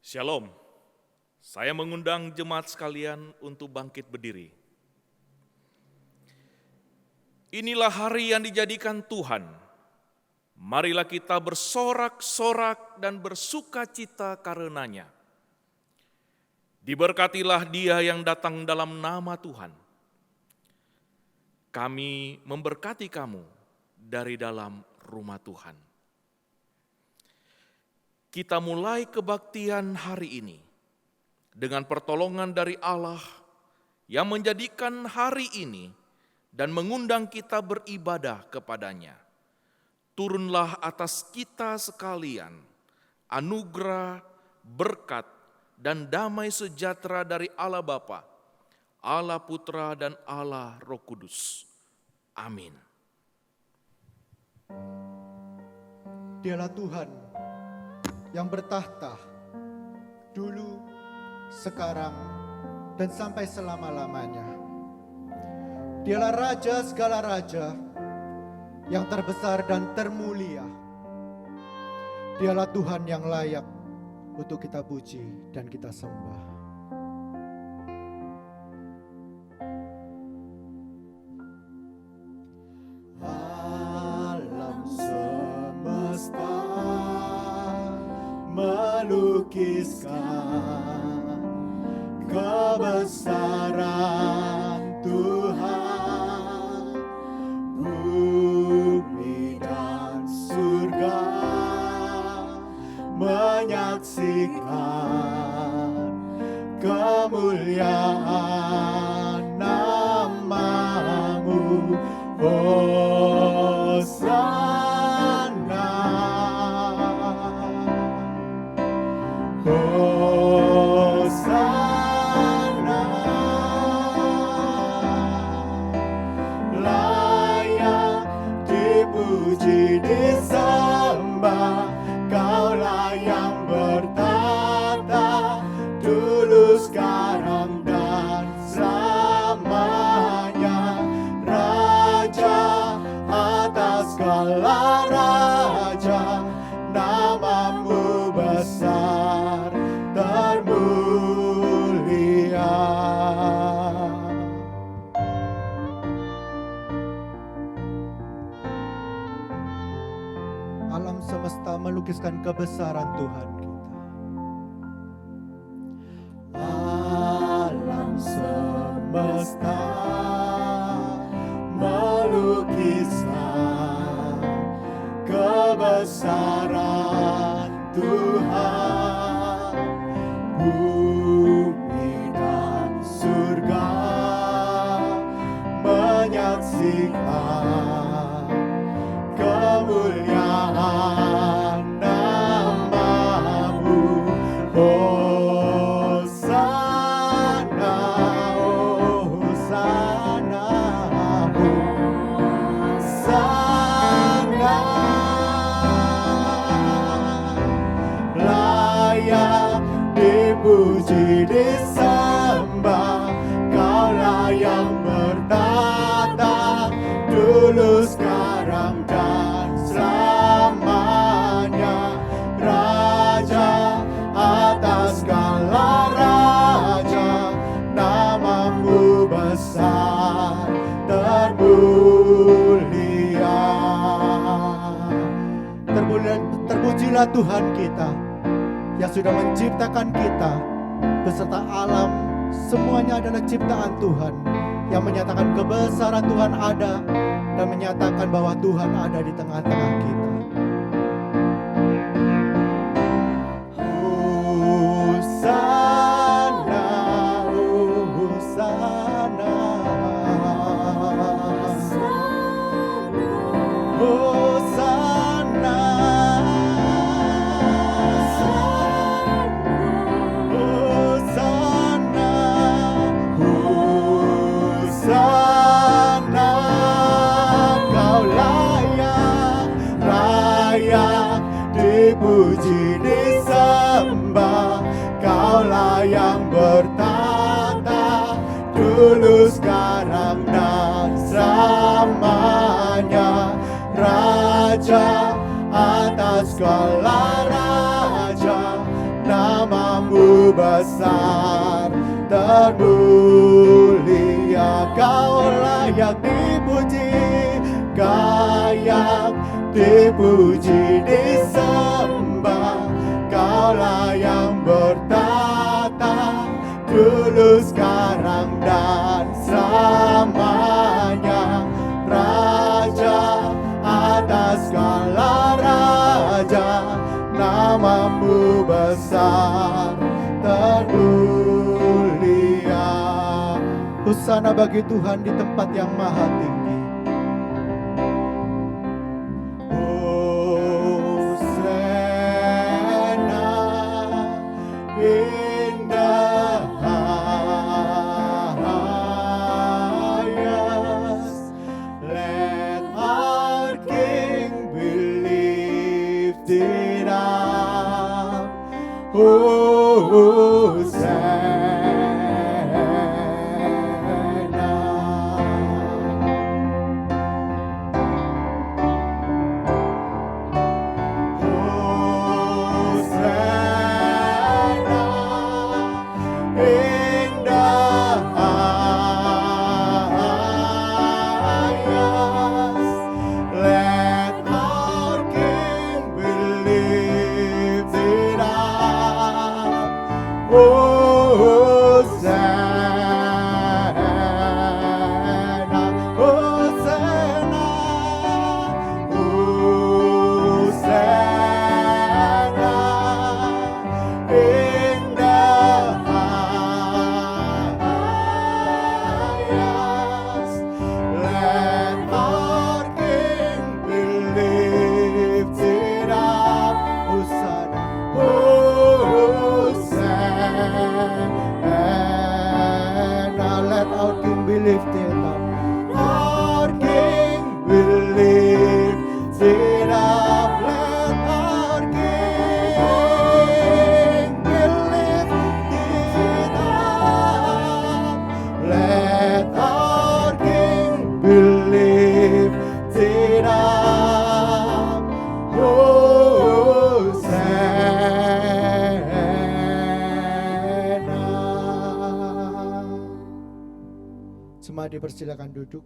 Shalom, saya mengundang jemaat sekalian untuk bangkit berdiri. Inilah hari yang dijadikan Tuhan. Marilah kita bersorak-sorak dan bersukacita karenanya. Diberkatilah Dia yang datang dalam nama Tuhan. Kami memberkati kamu dari dalam rumah Tuhan. Kita mulai kebaktian hari ini dengan pertolongan dari Allah yang menjadikan hari ini dan mengundang kita beribadah kepadanya. Turunlah atas kita sekalian anugerah, berkat, dan damai sejahtera dari Allah Bapa, Allah Putra, dan Allah Roh Kudus. Amin. Dialah Tuhan yang bertahta dulu, sekarang, dan sampai selama-lamanya. Dialah Raja segala raja yang terbesar dan termulia. Dialah Tuhan yang layak untuk kita puji dan kita sembah. Alam semesta melukiskan kebesaran Tuhan, bumi dan surga menyaksikan kemuliaan nama-Mu. Hosana, layak dipuji disembah, Kaulah yang bertata dulu, sekarang, dan selamanya. Raja atas segala raja, nama-Mu besar termulia. Alam semesta melukiskan kebesaran Tuhan kita. Alam semesta melukiskan kebesaran Tuhan, bumi dan surga menyaksikan kemuliaan nama-Mu. Hosana, Hosana, Hosana, layak dipuji disembah, Kaulah yang bertata dulu, sekarang, dan selamanya. Raja atas segala raja, nama-Mu besar termulia. Terpujilah Tuhan kita yang sudah menciptakan kita beserta alam, semuanya adalah ciptaan Tuhan, yang menyatakan kebesaran Tuhan ada dan menyatakan bahwa Tuhan ada di tengah-tengah kita. Hosana, Hosana, Hosana, Hosana, Hosana, Kau layak, besar, termulia. Kau layak dipuji, layak dipuji, disembah. Kaulah yang bertata dulu, sekarang, dan selamanya. Raja atas segala raja, namamu besar, termulia. Hosana bagi Tuhan di tempat yang maha tinggi. Dipersilakan duduk.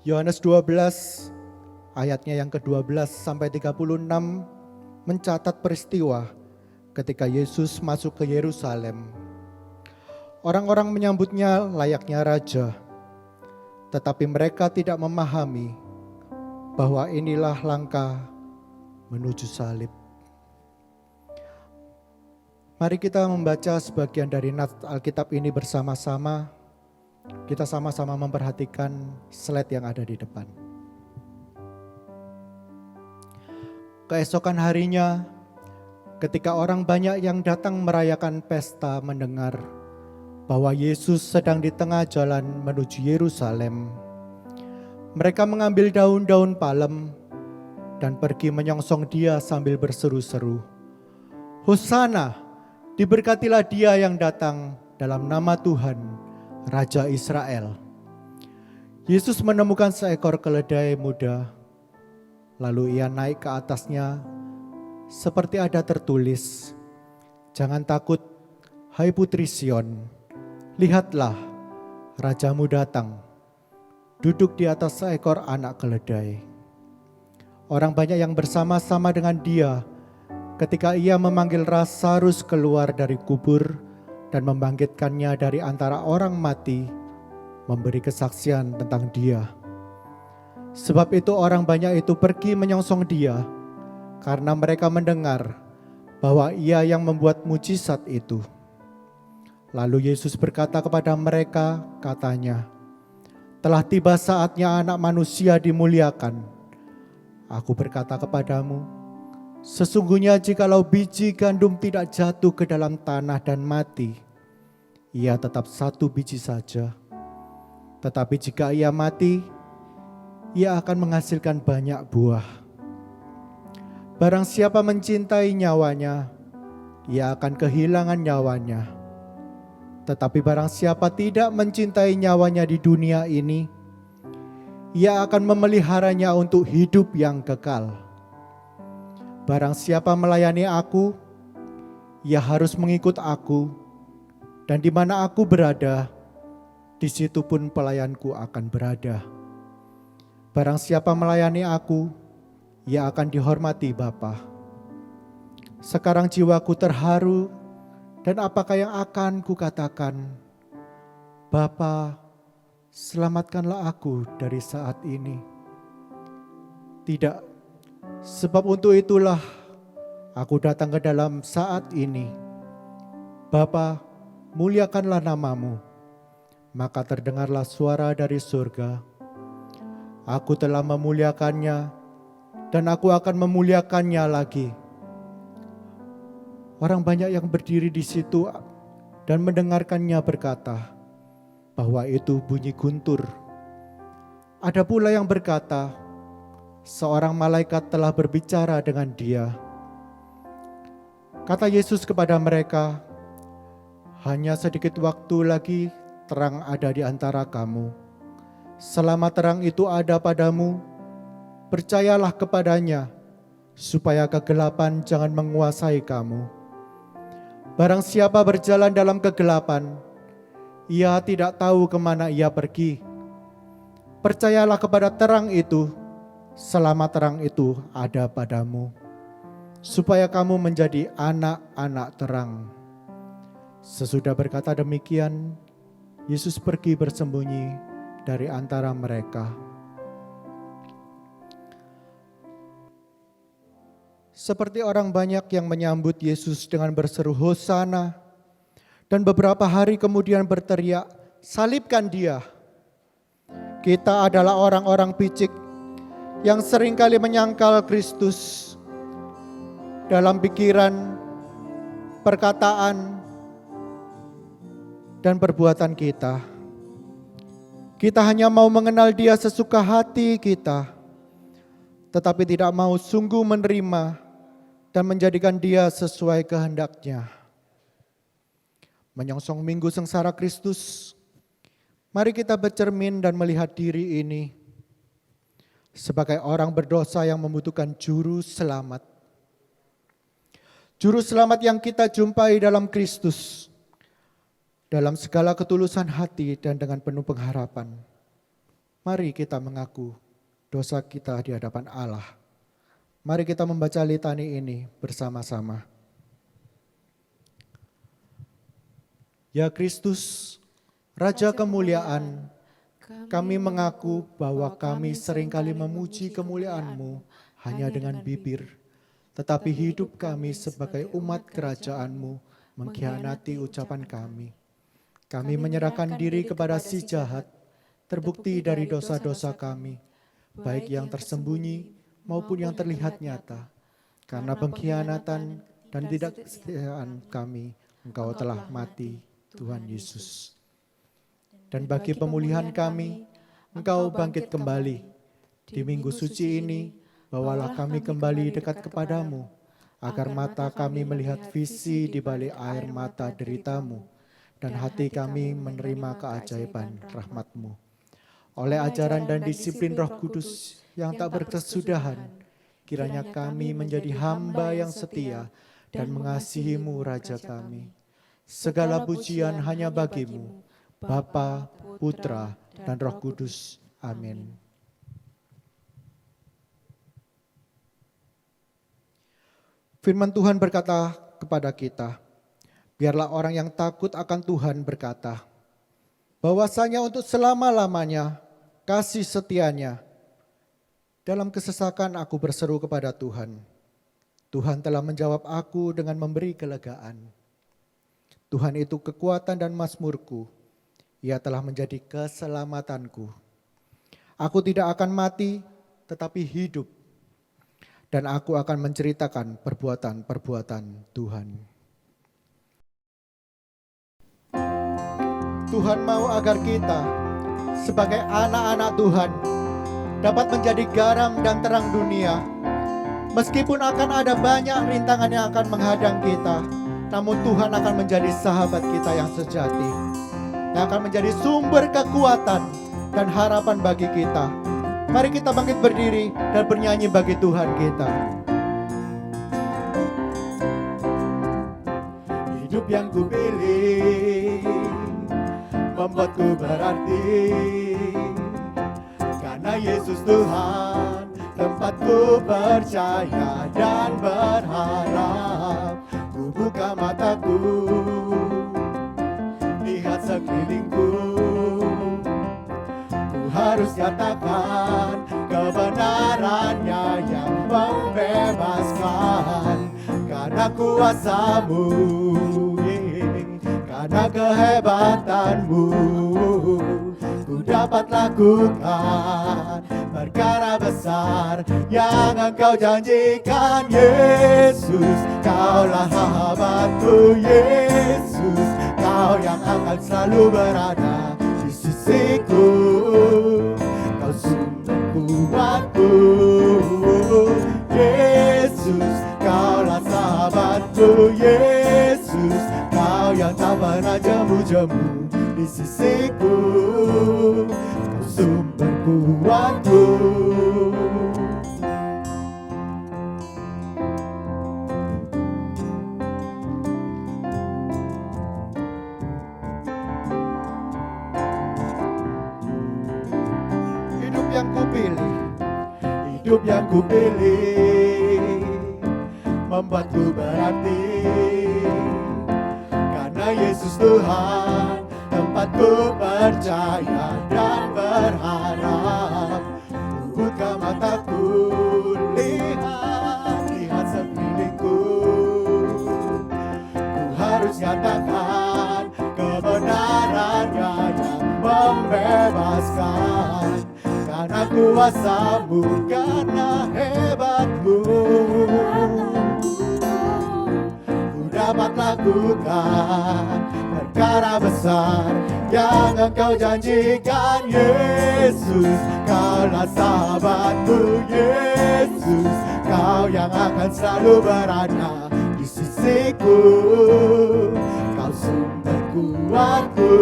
Yohanes 12 ayatnya yang ke-12 sampai 36 mencatat peristiwa ketika Yesus masuk ke Yerusalem. Orang-orang menyambutnya layaknya raja, tetapi mereka tidak memahami bahwa inilah langkah menuju salib. Mari kita membaca sebagian dari nats Alkitab ini bersama-sama. Kita sama-sama memperhatikan slide yang ada di depan. Keesokan harinya, ketika orang banyak yang datang merayakan pesta mendengar bahwa Yesus sedang di tengah jalan menuju Yerusalem, mereka mengambil daun-daun palem dan pergi menyongsong dia sambil berseru-seru, "Hosana! Diberkatilah dia yang datang dalam nama Tuhan, Raja Israel." Yesus menemukan seekor keledai muda, lalu ia naik ke atasnya seperti ada tertulis, "Jangan takut, hai putri Sion, lihatlah Rajamu datang, duduk di atas seekor anak keledai." Orang banyak yang bersama-sama dengan dia ketika ia memanggil Lazarus keluar dari kubur dan membangkitkannya dari antara orang mati, memberi kesaksian tentang dia. Sebab itu orang banyak itu pergi menyongsong dia, karena mereka mendengar bahwa ia yang membuat mujizat itu. Lalu Yesus berkata kepada mereka, katanya, "Telah tiba saatnya Anak Manusia dimuliakan. Aku berkata kepadamu, sesungguhnya jikalau biji gandum tidak jatuh ke dalam tanah dan mati, ia tetap satu biji saja. Tetapi jika ia mati, ia akan menghasilkan banyak buah. Barang siapa mencintai nyawanya, ia akan kehilangan nyawanya. Tetapi barang siapa tidak mencintai nyawanya di dunia ini, ia akan memeliharanya untuk hidup yang kekal. Barang siapa melayani aku, ia harus mengikut aku, dan di mana aku berada, di situ pun pelayanku akan berada. Barang siapa melayani aku, ia akan dihormati Bapa. Sekarang jiwaku terharu, dan apakah yang akan kukatakan? Bapa, selamatkanlah aku dari saat ini. Tidak, sebab untuk itulah aku datang ke dalam saat ini. Bapa, muliakanlah namamu. Maka terdengarlah suara dari surga. Aku telah memuliakannya, dan aku akan memuliakannya lagi. Orang banyak yang berdiri di situ dan mendengarkannya berkata bahwa itu bunyi guntur. Ada pula yang berkata, seorang malaikat telah berbicara dengan dia. Kata Yesus kepada mereka, hanya sedikit waktu lagi terang ada di antara kamu. Selama terang itu ada padamu, percayalah kepadanya, supaya kegelapan jangan menguasai kamu. Barang siapa berjalan dalam kegelapan, ia tidak tahu kemana ia pergi. Percayalah kepada terang itu, selama terang itu ada padamu, supaya kamu menjadi anak-anak terang. Sesudah berkata demikian, Yesus pergi bersembunyi dari antara mereka. Seperti orang banyak yang menyambut Yesus dengan berseru Hosana, dan beberapa hari kemudian berteriak, salibkan dia. Kita adalah orang-orang picik yang seringkali menyangkal Kristus dalam pikiran, perkataan, dan perbuatan kita. Kita hanya mau mengenal dia sesuka hati kita, tetapi tidak mau sungguh menerima dan menjadikan dia sesuai kehendaknya. Menyongsong minggu sengsara Kristus, mari kita bercermin dan melihat diri ini sebagai orang berdosa yang membutuhkan juru selamat. Juru selamat yang kita jumpai dalam Kristus, dalam segala ketulusan hati dan dengan penuh pengharapan. Mari kita mengaku dosa kita di hadapan Allah. Mari kita membaca litani ini bersama-sama. Ya Kristus, Raja kemuliaan, kami mengaku bahwa kami seringkali memuji kemuliaan-Mu hanya dengan bibir, tetapi hidup kami sebagai umat kerajaan-Mu mengkhianati ucapan kami. Kami menyerahkan diri kepada si jahat, terbukti dari dosa-dosa kami, baik yang tersembunyi maupun yang terlihat nyata. Karena pengkhianatan dan tidak kesetiaan kami, Engkau telah mati, Tuhan Yesus. Dan bagi pemulihan kami, Engkau bangkit kembali. Di minggu suci ini, bawalah kami kembali dekat kepadamu, agar mata kami melihat visi di balik air mata deritamu, dan hati kami menerima keajaiban rahmat-Mu. Oleh ajaran dan disiplin Roh Kudus yang tak berkesudahan, kiranya kami menjadi hamba yang setia dan mengasihi-Mu Raja kami. Segala pujian hanya bagi-Mu, Bapa, Putra, dan Roh Kudus. Amin. Firman Tuhan berkata kepada kita, biarlah orang yang takut akan Tuhan berkata, bahwasanya untuk selama-lamanya kasih setianya. Dalam kesesakan aku berseru kepada Tuhan. Tuhan telah menjawab aku dengan memberi kelegaan. Tuhan itu kekuatan dan mazmurku. Ia telah menjadi keselamatanku. Aku tidak akan mati, tetapi hidup. Dan aku akan menceritakan perbuatan-perbuatan Tuhan. Tuhan mau agar kita sebagai anak-anak Tuhan dapat menjadi garam dan terang dunia. Meskipun akan ada banyak rintangan yang akan menghadang kita, namun Tuhan akan menjadi sahabat kita yang sejati, yang akan menjadi sumber kekuatan dan harapan bagi kita. Mari kita bangkit berdiri dan bernyanyi bagi Tuhan kita. Hidup yang kupilih membuatku berarti, karena Yesus Tuhan tempatku percaya dan berharap. Ku buka mataku, lihat sekelilingku, ku harus nyatakan kebenarannya yang membebaskan. Karena kuasa-Mu, karena kehebatan-Mu, ku dapat lakukan perkara besar yang Engkau janjikan. Yesus, Kaulah sahabatku. Yesus, Kau yang akan selalu berada di sisiku. Kau sumber kuatku. Yesus, Kaulah sahabatku. Yesus, Kau yang tak pernah jemu-jemu di sisiku. Kau sumber kuatku. Hidup yang kupilih, hidup yang kupilih membuatku berarti, karena Yesus Tuhan tempatku percaya dan berharap. Ku buka mataku, lihat sekelilingku, ku harus nyatakan kebenarannya yang membebaskan. Karena kuasa-Mu, karena hebat-Mu, ku dapat lakukan perkara besar yang Engkau janjikan. Yesus, Kaulah sahabatku. Yesus, Kau yang akan selalu berada di sisiku. Kau sumber kuatku.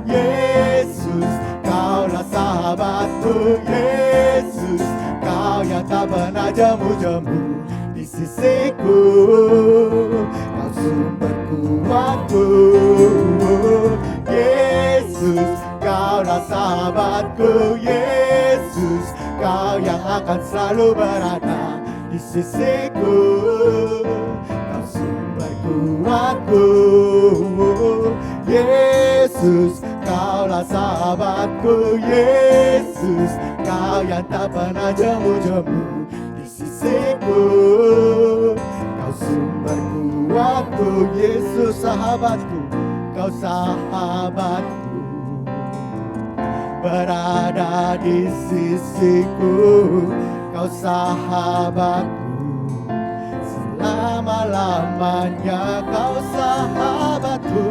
Yesus, Kaulah sahabatku. Yesus, Kau yang tak pernah jemu-jemu di sisiku. Kau sumber kuatku. Yesus, Kaulah sahabatku. Yesus, Kau yang akan selalu berada di sisiku. Kau sumber kuatku. Yesus, Kaulah sahabatku. Yesus, Kau yang tak pernah jemu-jemu di sisiku. Kau sumber kuatku. Yesus sahabatku, Kau sahabatku, berada di sisiku. Kau sahabatku, selama-lamanya Kau sahabatku,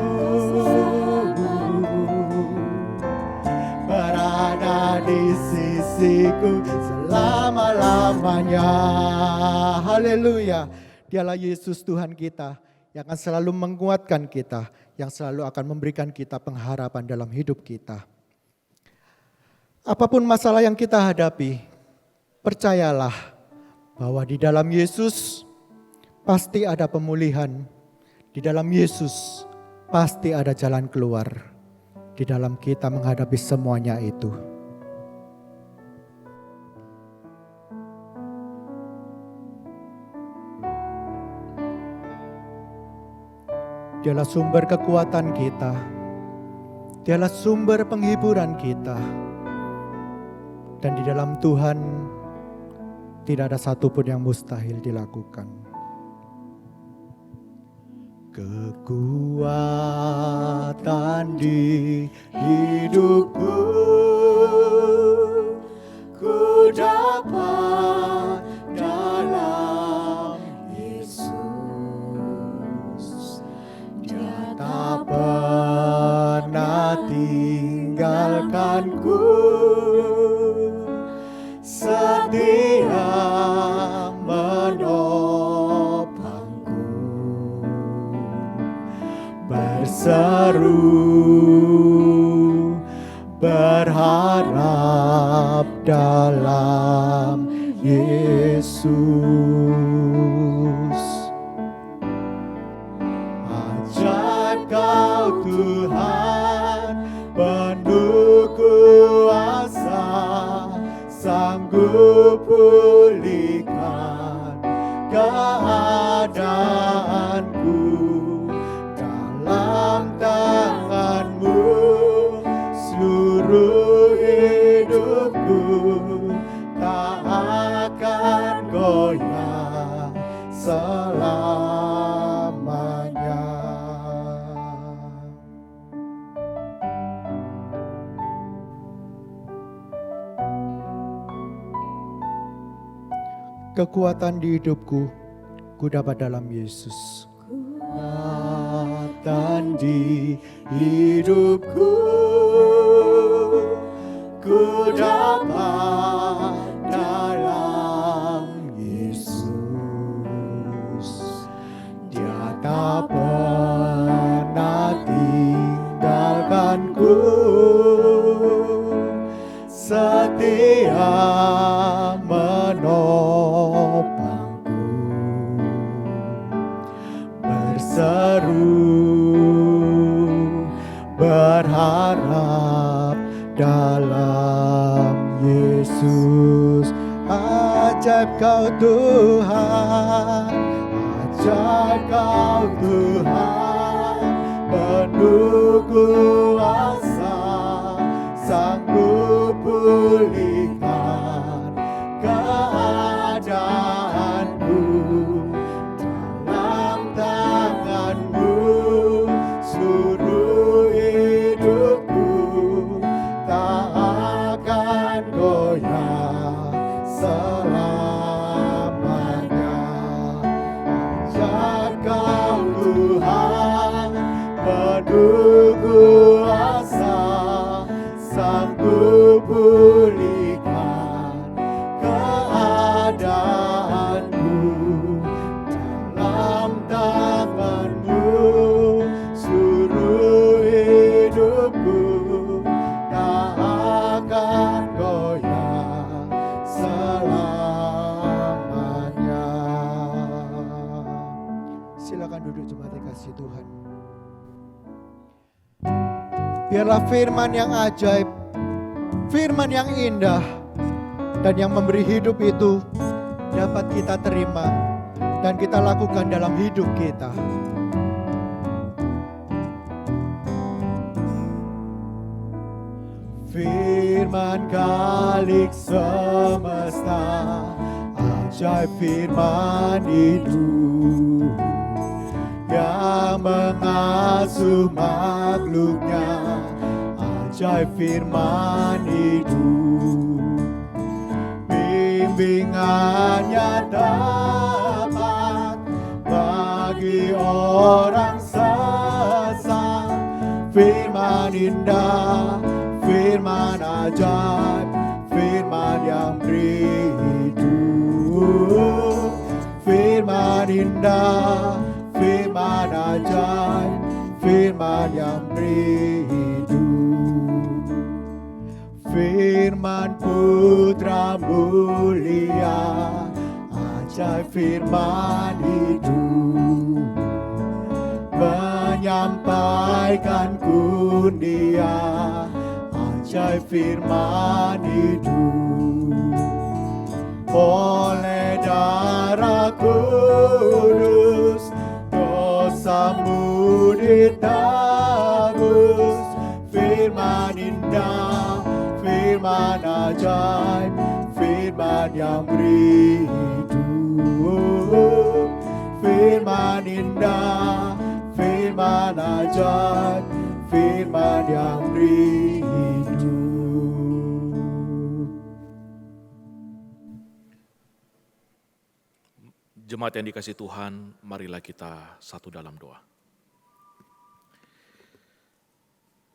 berada di sisiku selama-lamanya. Haleluya. Dialah Yesus Tuhan kita yang akan selalu menguatkan kita, yang selalu akan memberikan kita pengharapan dalam hidup kita. Apapun masalah yang kita hadapi, percayalah bahwa di dalam Yesus pasti ada pemulihan. Di dalam Yesus pasti ada jalan keluar. Di dalam kita menghadapi semuanya itu. Dialah sumber kekuatan kita. Dialah sumber penghiburan kita. Dan di dalam Tuhan tidak ada satupun yang mustahil dilakukan. Kekuatan di hidupku ku dapat dalam Yesus. Dia tak pernah tinggalkanku, setia menopangku, berseru berharap dalam Yesus. selamanya. Kekuatan di hidupku, ku dapat dalam Yesus. Kekuatan di hidupku, ku dapat dalam Yesus. Dia tak pernah tinggalkanku, setia menopangku, berseru berharap dalam Yesus. Ajaib kau Tuhan, ajaib kau Tuhan, penuh kuasa, sanggup pulihkan keadaanku. Dalam tangan-Mu seluruh hidupku tak akan goyah selamanya. Ajaib kau Tuhan, penuh kuasa, sanggup pulihkan keadaanku. Dalam tangan-Mu seluruh hidupku tak akan goyah selamanya. Silakan duduk jemaat yang kasih Tuhan. Biarlah firman yang ajaib, firman yang indah, dan yang memberi hidup itu dapat kita terima dan kita lakukan dalam hidup kita. Firman Khalik semesta, ajaib firman hidup yang mengasuh makhluknya, ajaib firman hidup. Bimbingannya dapat bagi orang sesat, firman indah, firman ajaib, firman yang beri hidup, firman indah, firman ajaib, firman yang beri hidup. Firman Putra mulia, ajaib firman hidup, menyampaikan kundia, ajaib firman hidup. Oleh darah kudus dosamu ditebus, firman indah, firman ajaib, firman yang beri hidup, firman indah, firman ajaib, firman yang beri hidup. Jemaat yang dikasihi Tuhan, marilah kita satu dalam doa.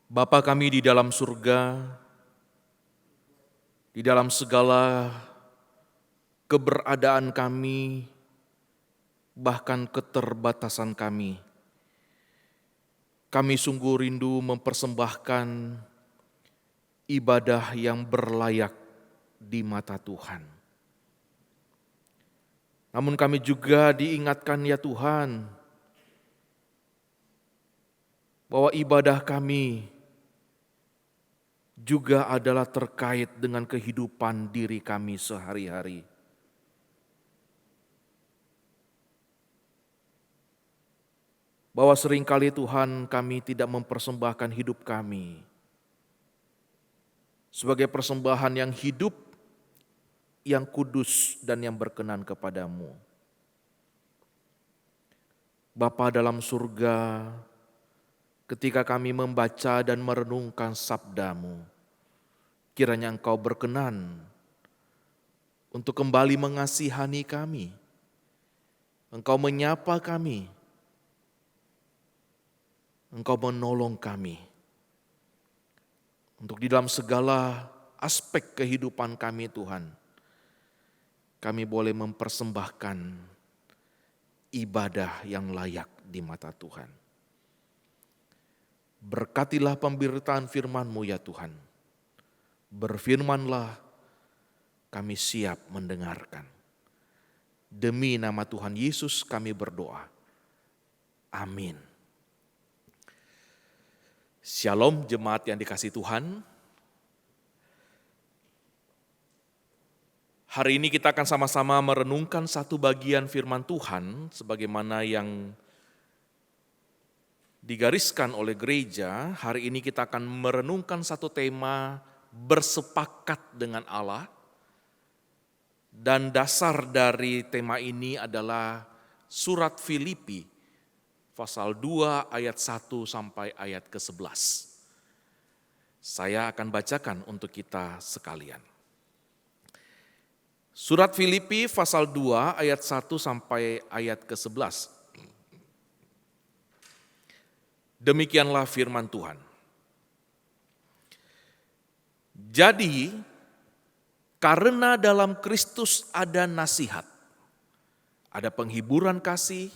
Bapa kami di dalam surga, di dalam segala keberadaan kami, bahkan keterbatasan kami sungguh rindu mempersembahkan ibadah yang berlayak di mata Tuhan. Namun kami juga diingatkan ya Tuhan, bahwa ibadah kami juga adalah terkait dengan kehidupan diri kami sehari-hari. Bahwa seringkali Tuhan kami tidak mempersembahkan hidup kami sebagai persembahan yang hidup, yang kudus dan yang berkenan kepadamu. Bapa dalam surga, ketika kami membaca dan merenungkan sabda-Mu, kiranya Engkau berkenan untuk kembali mengasihani kami. Engkau menyapa kami, Engkau menolong kami. Untuk di dalam segala aspek kehidupan kami Tuhan, kami boleh mempersembahkan ibadah yang layak di mata Tuhan. Berkatilah pemberitaan firman-Mu ya Tuhan. Berfirmanlah, kami siap mendengarkan. Demi nama Tuhan Yesus kami berdoa. Amin. Shalom jemaat yang dikasihi Tuhan. Hari ini kita akan sama-sama merenungkan satu bagian firman Tuhan sebagaimana yang digariskan oleh gereja. Hari ini kita akan merenungkan satu tema bersepakat dengan Allah. Dan dasar dari tema ini adalah surat Filipi pasal 2 ayat 1 sampai ayat ke-11. Saya akan bacakan untuk kita sekalian. Surat Filipi pasal 2 ayat 1 sampai ayat ke-11. Demikianlah firman Tuhan. Jadi, karena dalam Kristus ada nasihat, ada penghiburan kasih,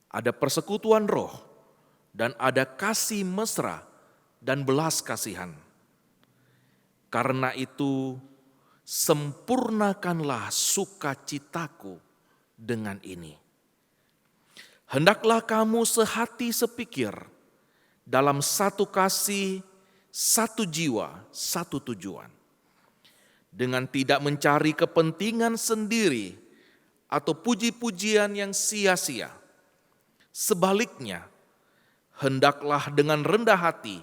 ada persekutuan roh, dan ada kasih mesra dan belas kasihan. Karena itu, sempurnakanlah sukacitaku dengan ini. Hendaklah kamu sehati sepikir, dalam satu kasih, satu jiwa, satu tujuan. Dengan tidak mencari kepentingan sendiri atau puji-pujian yang sia-sia. Sebaliknya, hendaklah dengan rendah hati,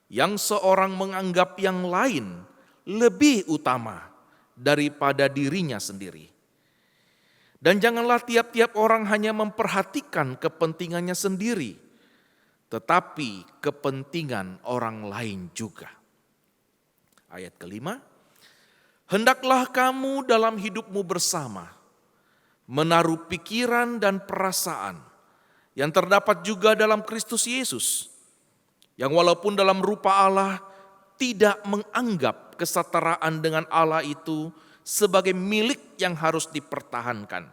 yang seorang menganggap yang lain lebih utama daripada dirinya sendiri. Dan janganlah tiap-tiap orang hanya memperhatikan kepentingannya sendiri, tetapi kepentingan orang lain juga. Ayat kelima, hendaklah kamu dalam hidupmu bersama menaruh pikiran dan perasaan yang terdapat juga dalam Kristus Yesus, yang walaupun dalam rupa Allah tidak menganggap kesetaraan dengan Allah itu sebagai milik yang harus dipertahankan,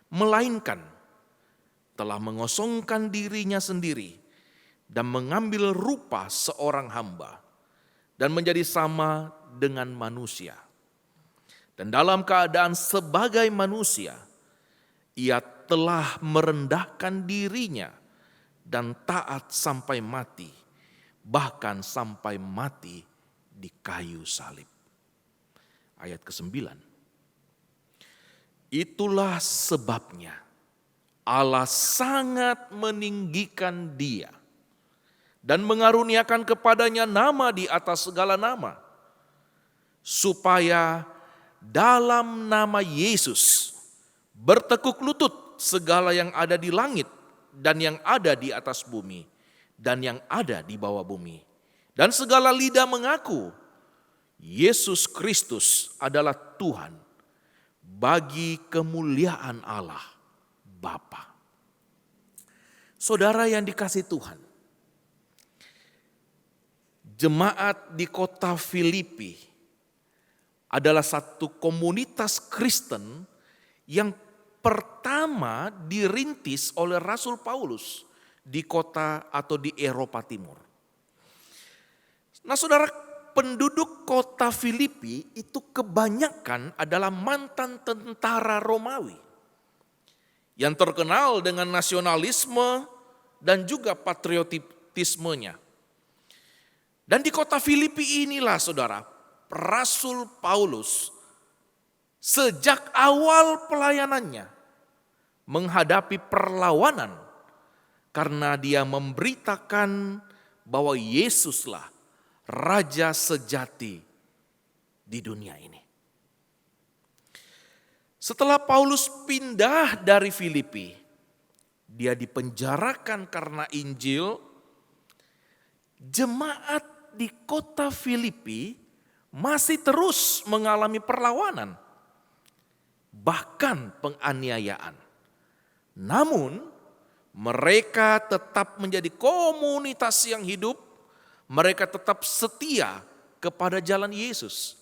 melainkan telah mengosongkan dirinya sendiri dan mengambil rupa seorang hamba dan menjadi sama dengan manusia. Dan dalam keadaan sebagai manusia, ia telah merendahkan dirinya dan taat sampai mati, bahkan sampai mati di kayu salib. Ayat ke-9. Itulah sebabnya Allah sangat meninggikan dia dan mengaruniakan kepadanya nama di atas segala nama, supaya dalam nama Yesus bertekuk lutut segala yang ada di langit dan yang ada di atas bumi dan yang ada di bawah bumi, dan segala lidah mengaku Yesus Kristus adalah Tuhan, bagi kemuliaan Allah Bapa. Saudara yang dikasihi Tuhan, jemaat di kota Filipi adalah satu komunitas Kristen yang pertama dirintis oleh Rasul Paulus di kota atau di Eropa Timur. Nah saudara, penduduk kota Filipi itu kebanyakan adalah mantan tentara Romawi yang terkenal dengan nasionalisme dan juga patriotismenya. Dan di kota Filipi inilah saudara, Rasul Paulus sejak awal pelayanannya menghadapi perlawanan karena dia memberitakan bahwa Yesuslah Raja sejati di dunia ini. Setelah Paulus pindah dari Filipi, dia dipenjarakan karena Injil, jemaat di kota Filipi masih terus mengalami perlawanan, bahkan penganiayaan. Namun mereka tetap menjadi komunitas yang hidup, mereka tetap setia kepada jalan Yesus.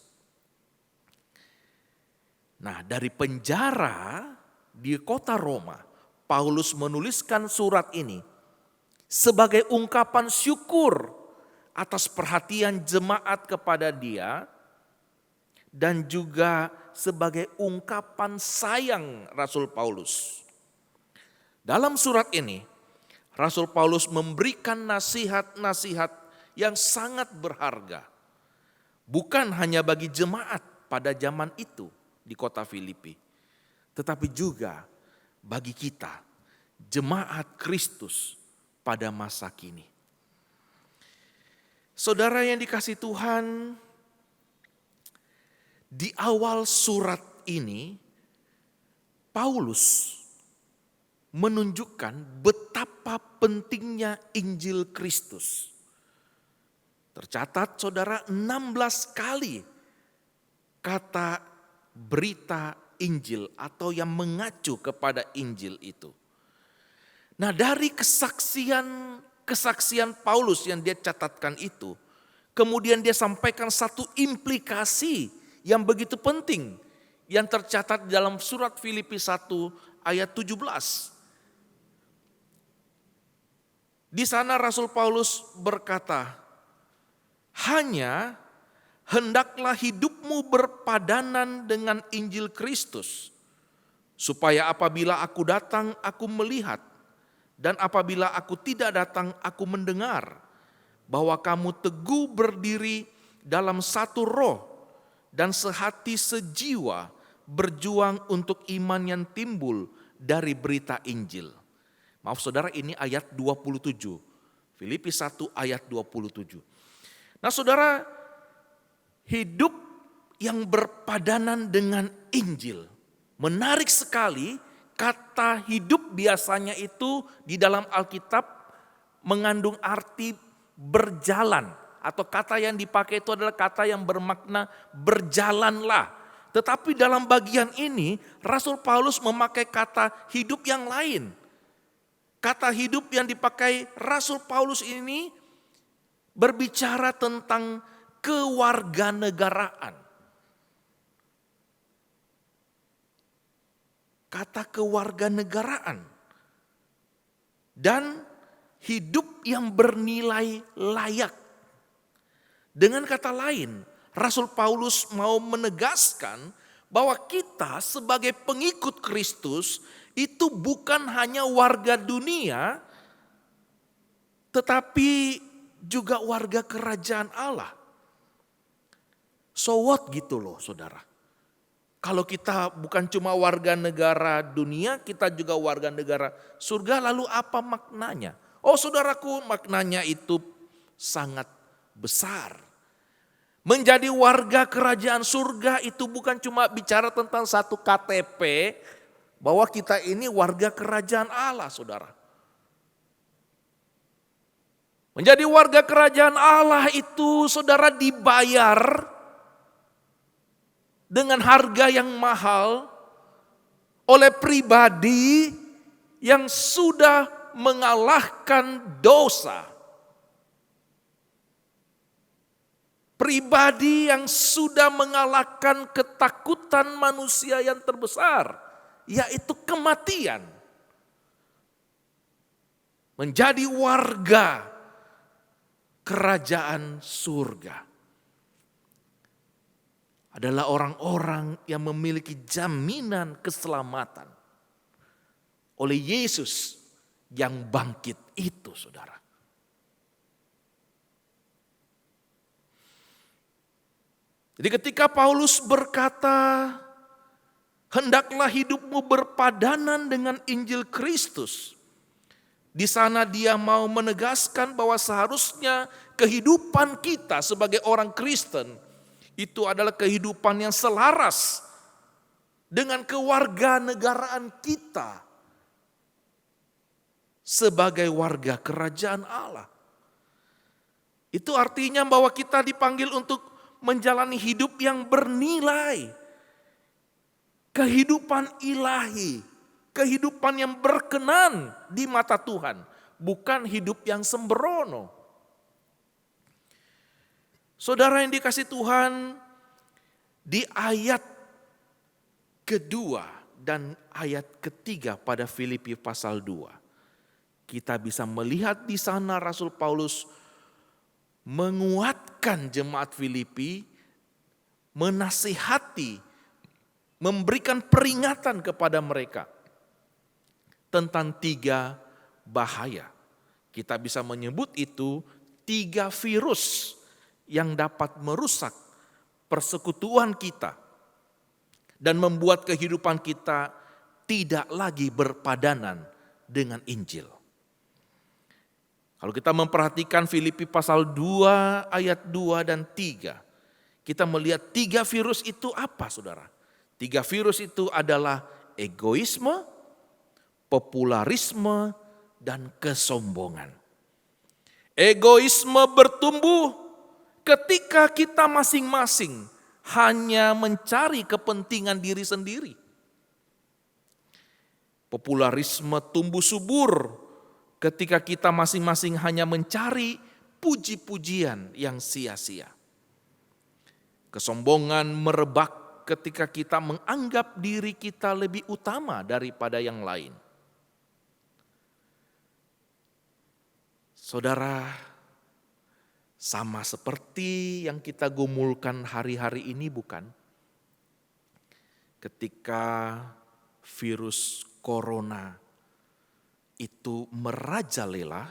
Nah, dari penjara di kota Roma, Paulus menuliskan surat ini sebagai ungkapan syukur atas perhatian jemaat kepada dia dan juga sebagai ungkapan sayang Rasul Paulus. Dalam surat ini, Rasul Paulus memberikan nasihat-nasihat yang sangat berharga. Bukan hanya bagi jemaat pada zaman itu di kota Filipi, tetapi juga bagi kita, jemaat Kristus pada masa kini. Saudara yang dikasihi Tuhan, di awal surat ini, Paulus menunjukkan betapa pentingnya Injil Kristus. Tercatat saudara 16 kali kata berita Injil atau yang mengacu kepada Injil itu. Nah, dari kesaksian Paulus yang dia catatkan itu, kemudian dia sampaikan satu implikasi yang begitu penting yang tercatat dalam surat Filipi 1 ayat 17. Di sana Rasul Paulus berkata, "Hanya hendaklah hidupmu berpadanan dengan Injil Kristus, supaya apabila aku datang aku melihat, dan apabila aku tidak datang aku mendengar, bahwa kamu teguh berdiri dalam satu roh dan sehati sejiwa berjuang untuk iman yang timbul dari berita Injil." Maaf saudara, ini ayat 27. Filipi 1 ayat 27. Nah saudara, hidup yang berpadanan dengan Injil. Menarik sekali, kata hidup biasanya itu di dalam Alkitab mengandung arti berjalan. Atau kata yang dipakai itu adalah kata yang bermakna berjalanlah. Tetapi dalam bagian ini Rasul Paulus memakai kata hidup yang lain. Kata hidup yang dipakai Rasul Paulus ini berbicara tentang kewarganegaraan. Kata kewarganegaraan. Dan hidup yang bernilai layak. Dengan kata lain, Rasul Paulus mau menegaskan bahwa kita sebagai pengikut Kristus itu bukan hanya warga dunia, tetapi juga warga kerajaan Allah. So what gitu loh saudara. Kalau kita bukan cuma warga negara dunia, kita juga warga negara surga, lalu apa maknanya? Oh saudaraku, maknanya itu sangat besar. Menjadi warga kerajaan surga itu bukan cuma bicara tentang satu KTP, bahwa kita ini warga kerajaan Allah saudara. Menjadi warga kerajaan Allah itu saudara dibayar dengan harga yang mahal oleh pribadi yang sudah mengalahkan dosa. Pribadi yang sudah mengalahkan ketakutan manusia yang terbesar, yaitu kematian. Menjadi warga kerajaan surga adalah orang-orang yang memiliki jaminan keselamatan oleh Yesus yang bangkit itu saudara. Jadi ketika Paulus berkata, hendaklah hidupmu berpadanan dengan Injil Kristus. Di sana dia mau menegaskan bahwa seharusnya kehidupan kita sebagai orang Kristen itu adalah kehidupan yang selaras dengan kewarganegaraan kita sebagai warga kerajaan Allah. Itu artinya bahwa kita dipanggil untuk menjalani hidup yang bernilai. Kehidupan ilahi, kehidupan yang berkenan di mata Tuhan, bukan hidup yang sembrono. Saudara yang dikasihi Tuhan, di ayat kedua dan ayat ketiga pada Filipi pasal 2, kita bisa melihat di sana Rasul Paulus menguatkan jemaat Filipi, menasihati, memberikan peringatan kepada mereka tentang 3 bahaya. Kita bisa menyebut itu 3 virus yang dapat merusak persekutuan kita dan membuat kehidupan kita tidak lagi berpadanan dengan Injil. Kalau kita memperhatikan Filipi pasal 2 ayat 2 dan 3, kita melihat 3 virus itu apa, saudara? 3 virus itu adalah egoisme, popularisme, dan kesombongan. Egoisme bertumbuh ketika kita masing-masing hanya mencari kepentingan diri sendiri. Popularisme tumbuh subur ketika kita masing-masing hanya mencari puji-pujian yang sia-sia. Kesombongan merebak ketika kita menganggap diri kita lebih utama daripada yang lain. Saudara, sama seperti yang kita gumulkan hari-hari ini bukan? Ketika virus corona itu merajalela,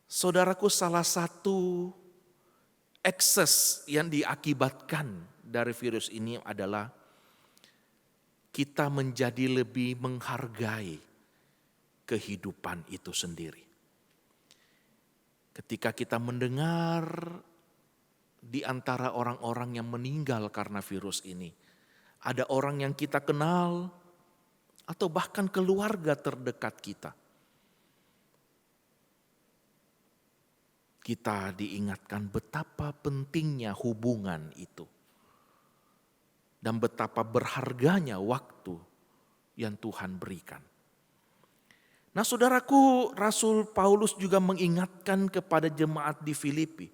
saudaraku, salah satu ekses yang diakibatkan dari virus ini adalah kita menjadi lebih menghargai kehidupan itu sendiri. Ketika kita mendengar di antara orang-orang yang meninggal karena virus ini, ada orang yang kita kenal atau bahkan keluarga terdekat kita. Kita diingatkan betapa pentingnya hubungan itu. Dan betapa berharganya waktu yang Tuhan berikan. Nah, saudaraku, Rasul Paulus juga mengingatkan kepada jemaat di Filipi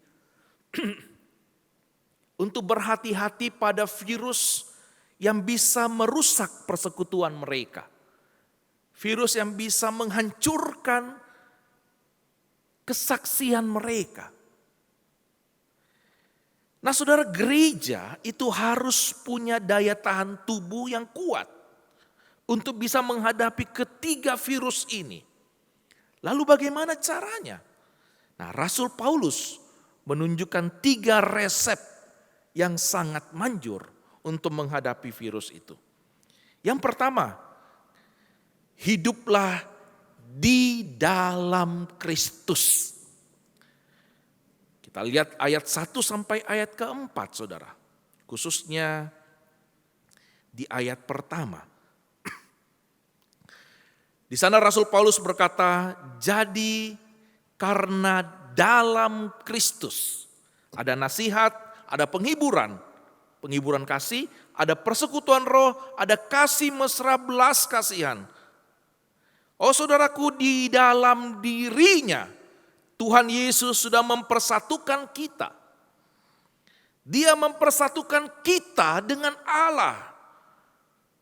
untuk berhati-hati pada virus yang bisa merusak persekutuan mereka. Virus yang bisa menghancurkan kesaksian mereka. Nah, saudara, gereja itu harus punya daya tahan tubuh yang kuat untuk bisa menghadapi ketiga virus ini. Lalu bagaimana caranya? Nah, Rasul Paulus menunjukkan 3 resep yang sangat manjur untuk menghadapi virus itu. Yang pertama, hiduplah di dalam Kristus. Kita lihat ayat 1 sampai ayat ke-4, saudara. Khususnya di ayat pertama. Di sana Rasul Paulus berkata, jadi karena dalam Kristus ada nasihat, ada penghiburan kasih, ada persekutuan roh, ada kasih mesra belas kasihan. Oh saudaraku, di dalam dirinya Tuhan Yesus sudah mempersatukan kita. Dia mempersatukan kita dengan Allah.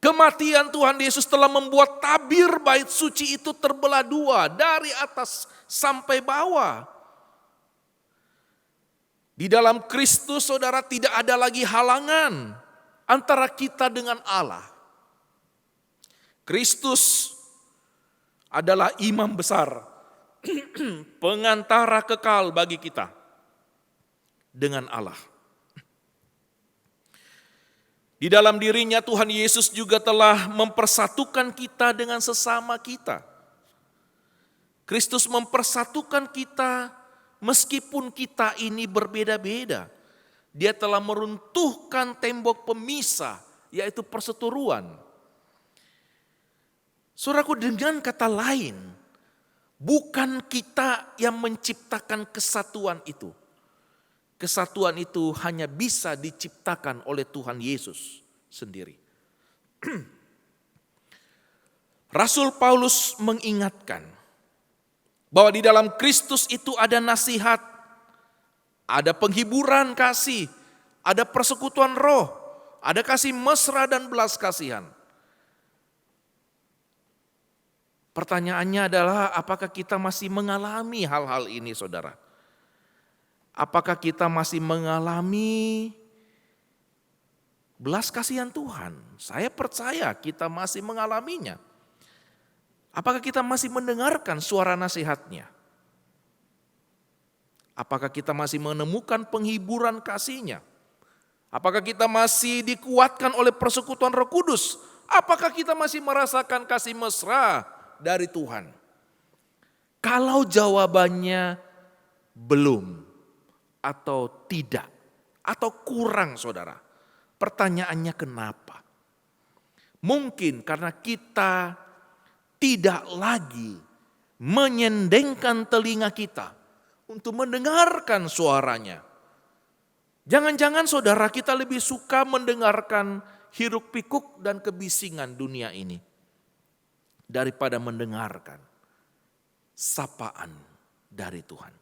Kematian Tuhan Yesus telah membuat tabir bait suci itu terbelah 2 dari atas sampai bawah. Di dalam Kristus, saudara, tidak ada lagi halangan antara kita dengan Allah. Kristus adalah imam besar, pengantara kekal bagi kita dengan Allah. Di dalam dirinya Tuhan Yesus juga telah mempersatukan kita dengan sesama kita. Kristus mempersatukan kita meskipun kita ini berbeda-beda. Dia telah meruntuhkan tembok pemisah, yaitu perseteruan. Saudaraku, dengan kata lain, bukan kita yang menciptakan kesatuan itu. Kesatuan itu hanya bisa diciptakan oleh Tuhan Yesus sendiri. Rasul Paulus mengingatkan bahwa di dalam Kristus itu ada nasihat, ada penghiburan kasih, ada persekutuan roh, ada kasih mesra dan belas kasihan. Pertanyaannya adalah, apakah kita masih mengalami hal-hal ini, saudara? Apakah kita masih mengalami belas kasihan Tuhan? Saya percaya kita masih mengalaminya. Apakah kita masih mendengarkan suara nasihatnya? Apakah kita masih menemukan penghiburan kasih-Nya? Apakah kita masih dikuatkan oleh persekutuan Roh Kudus? Apakah kita masih merasakan kasih mesra dari Tuhan? Kalau jawabannya belum atau tidak atau kurang, saudara, pertanyaannya kenapa? Mungkin karena kita tidak lagi menyendengkan telinga kita untuk mendengarkan suaranya. Jangan-jangan saudara, kita lebih suka mendengarkan hiruk pikuk dan kebisingan dunia ini daripada mendengarkan sapaan dari Tuhan.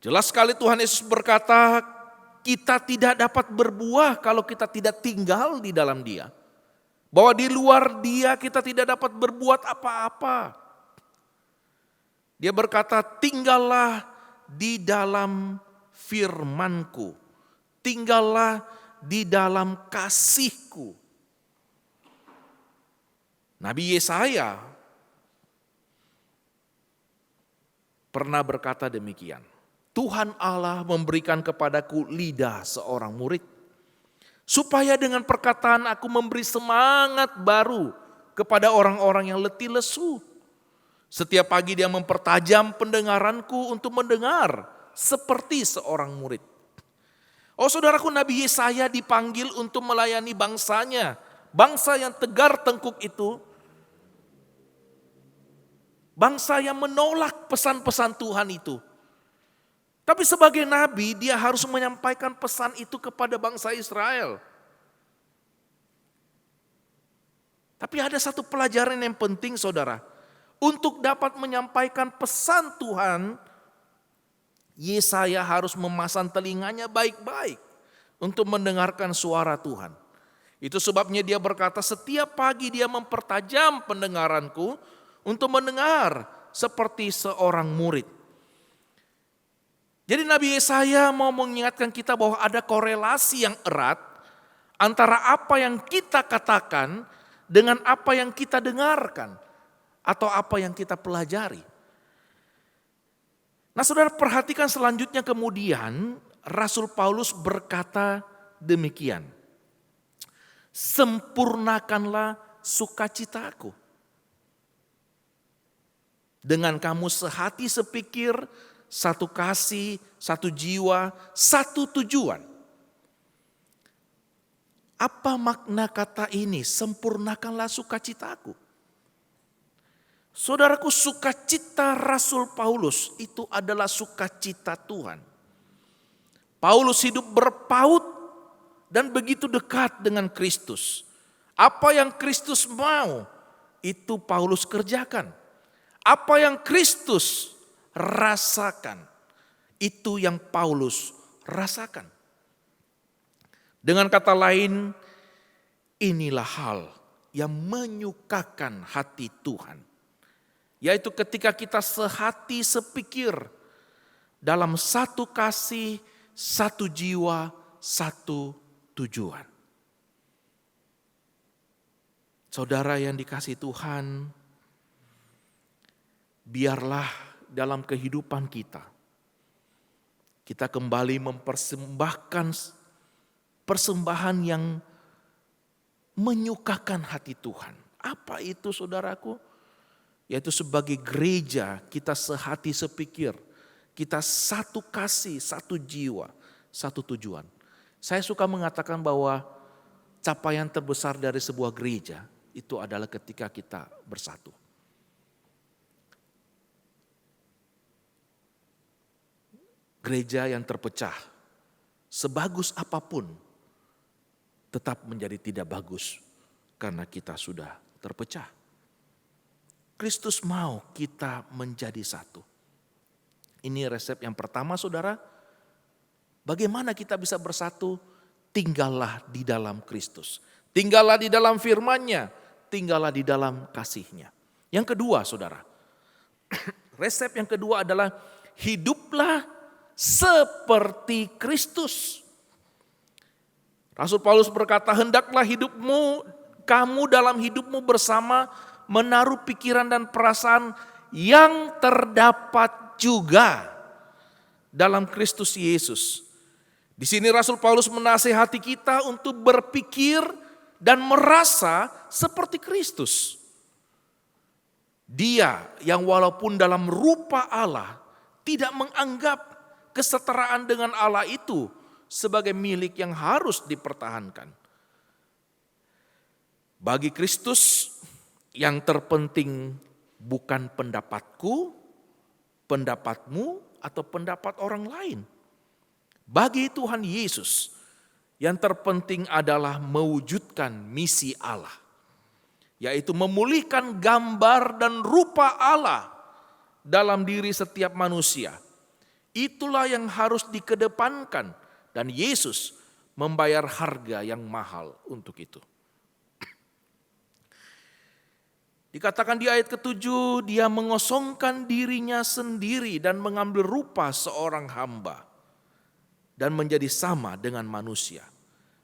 Jelas sekali Tuhan Yesus berkata, kita tidak dapat berbuah kalau kita tidak tinggal di dalam Dia. Bahwa di luar Dia kita tidak dapat berbuat apa-apa. Dia berkata, tinggallah di dalam firman-Ku, tinggallah di dalam kasih-Ku. Nabi Yesaya pernah berkata demikian, Tuhan Allah memberikan kepadaku lidah seorang murid, supaya dengan perkataan aku memberi semangat baru kepada orang-orang yang letih lesu. Setiap pagi Dia mempertajam pendengaranku untuk mendengar seperti seorang murid. Oh saudaraku, Nabi Yesaya dipanggil untuk melayani bangsanya. Bangsa yang tegar tengkuk itu. Bangsa yang menolak pesan-pesan Tuhan itu. Tapi sebagai nabi dia harus menyampaikan pesan itu kepada bangsa Israel. Tapi ada satu pelajaran yang penting, saudara. Untuk dapat menyampaikan pesan Tuhan, Yesaya harus memasang telinganya baik-baik untuk mendengarkan suara Tuhan. Itu sebabnya dia berkata, setiap pagi Dia mempertajam pendengaranku untuk mendengar seperti seorang murid. Jadi Nabi Yesaya mau mengingatkan kita bahwa ada korelasi yang erat antara apa yang kita katakan dengan apa yang kita dengarkan atau apa yang kita pelajari. Nah saudara, perhatikan selanjutnya kemudian Rasul Paulus berkata demikian. Sempurnakanlah sukacitaku. Dengan kamu sehati sepikir, satu kasih, satu jiwa, satu tujuan. Apa makna kata ini? Sempurnakanlah sukacitaku. Saudaraku, sukacita Rasul Paulus itu adalah sukacita Tuhan. Paulus hidup berpaut dan begitu dekat dengan Kristus. Apa yang Kristus mau, itu Paulus kerjakan. Apa yang Kristus rasakan, itu yang Paulus rasakan. Dengan kata lain, inilah hal yang menyukakan hati Tuhan. Yaitu ketika kita sehati sepikir dalam satu kasih, satu jiwa, satu tujuan. Saudara yang dikasihi Tuhan, biarlah dalam kehidupan kita kembali mempersembahkan persembahan yang menyukakan hati Tuhan. Apa itu saudaraku? Yaitu sebagai gereja kita sehati sepikir, kita satu kasih, satu jiwa, satu tujuan. Saya suka mengatakan bahwa capaian terbesar dari sebuah gereja itu adalah ketika kita bersatu. Gereja yang terpecah, sebagus apapun, tetap menjadi tidak bagus karena kita sudah terpecah. Kristus mau kita menjadi satu. Ini resep yang pertama, saudara. Bagaimana kita bisa bersatu? Tinggallah di dalam Kristus. Tinggallah di dalam firman-Nya. Tinggallah di dalam kasih-Nya. Yang kedua, saudara. Resep yang kedua adalah hiduplah seperti Kristus. Rasul Paulus berkata, hendaklah kamu dalam hidupmu bersama menaruh pikiran dan perasaan yang terdapat juga dalam Kristus Yesus. Di sini Rasul Paulus menasihati kita untuk berpikir dan merasa seperti Kristus. Dia yang walaupun dalam rupa Allah tidak menganggap kesetaraan dengan Allah itu sebagai milik yang harus dipertahankan. Bagi Kristus yang terpenting bukan pendapatku, pendapatmu, atau pendapat orang lain. Bagi Tuhan Yesus yang terpenting adalah mewujudkan misi Allah, yaitu memulihkan gambar dan rupa Allah dalam diri setiap manusia. Itulah yang harus dikedepankan dan Yesus membayar harga yang mahal untuk itu. Dikatakan di ayat ke-7, dia mengosongkan dirinya sendiri dan mengambil rupa seorang hamba dan menjadi sama dengan manusia.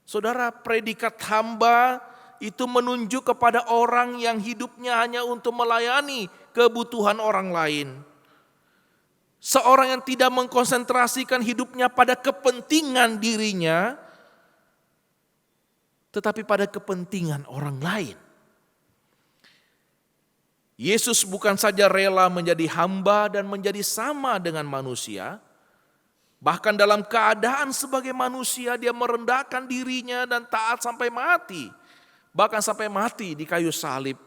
Saudara, predikat hamba itu menunjuk kepada orang yang hidupnya hanya untuk melayani kebutuhan orang lain. Seorang yang tidak mengkonsentrasikan hidupnya pada kepentingan dirinya, tetapi pada kepentingan orang lain. Yesus bukan saja rela menjadi hamba dan menjadi sama dengan manusia, bahkan dalam keadaan sebagai manusia dia merendahkan dirinya dan taat sampai mati, bahkan sampai mati di kayu salib.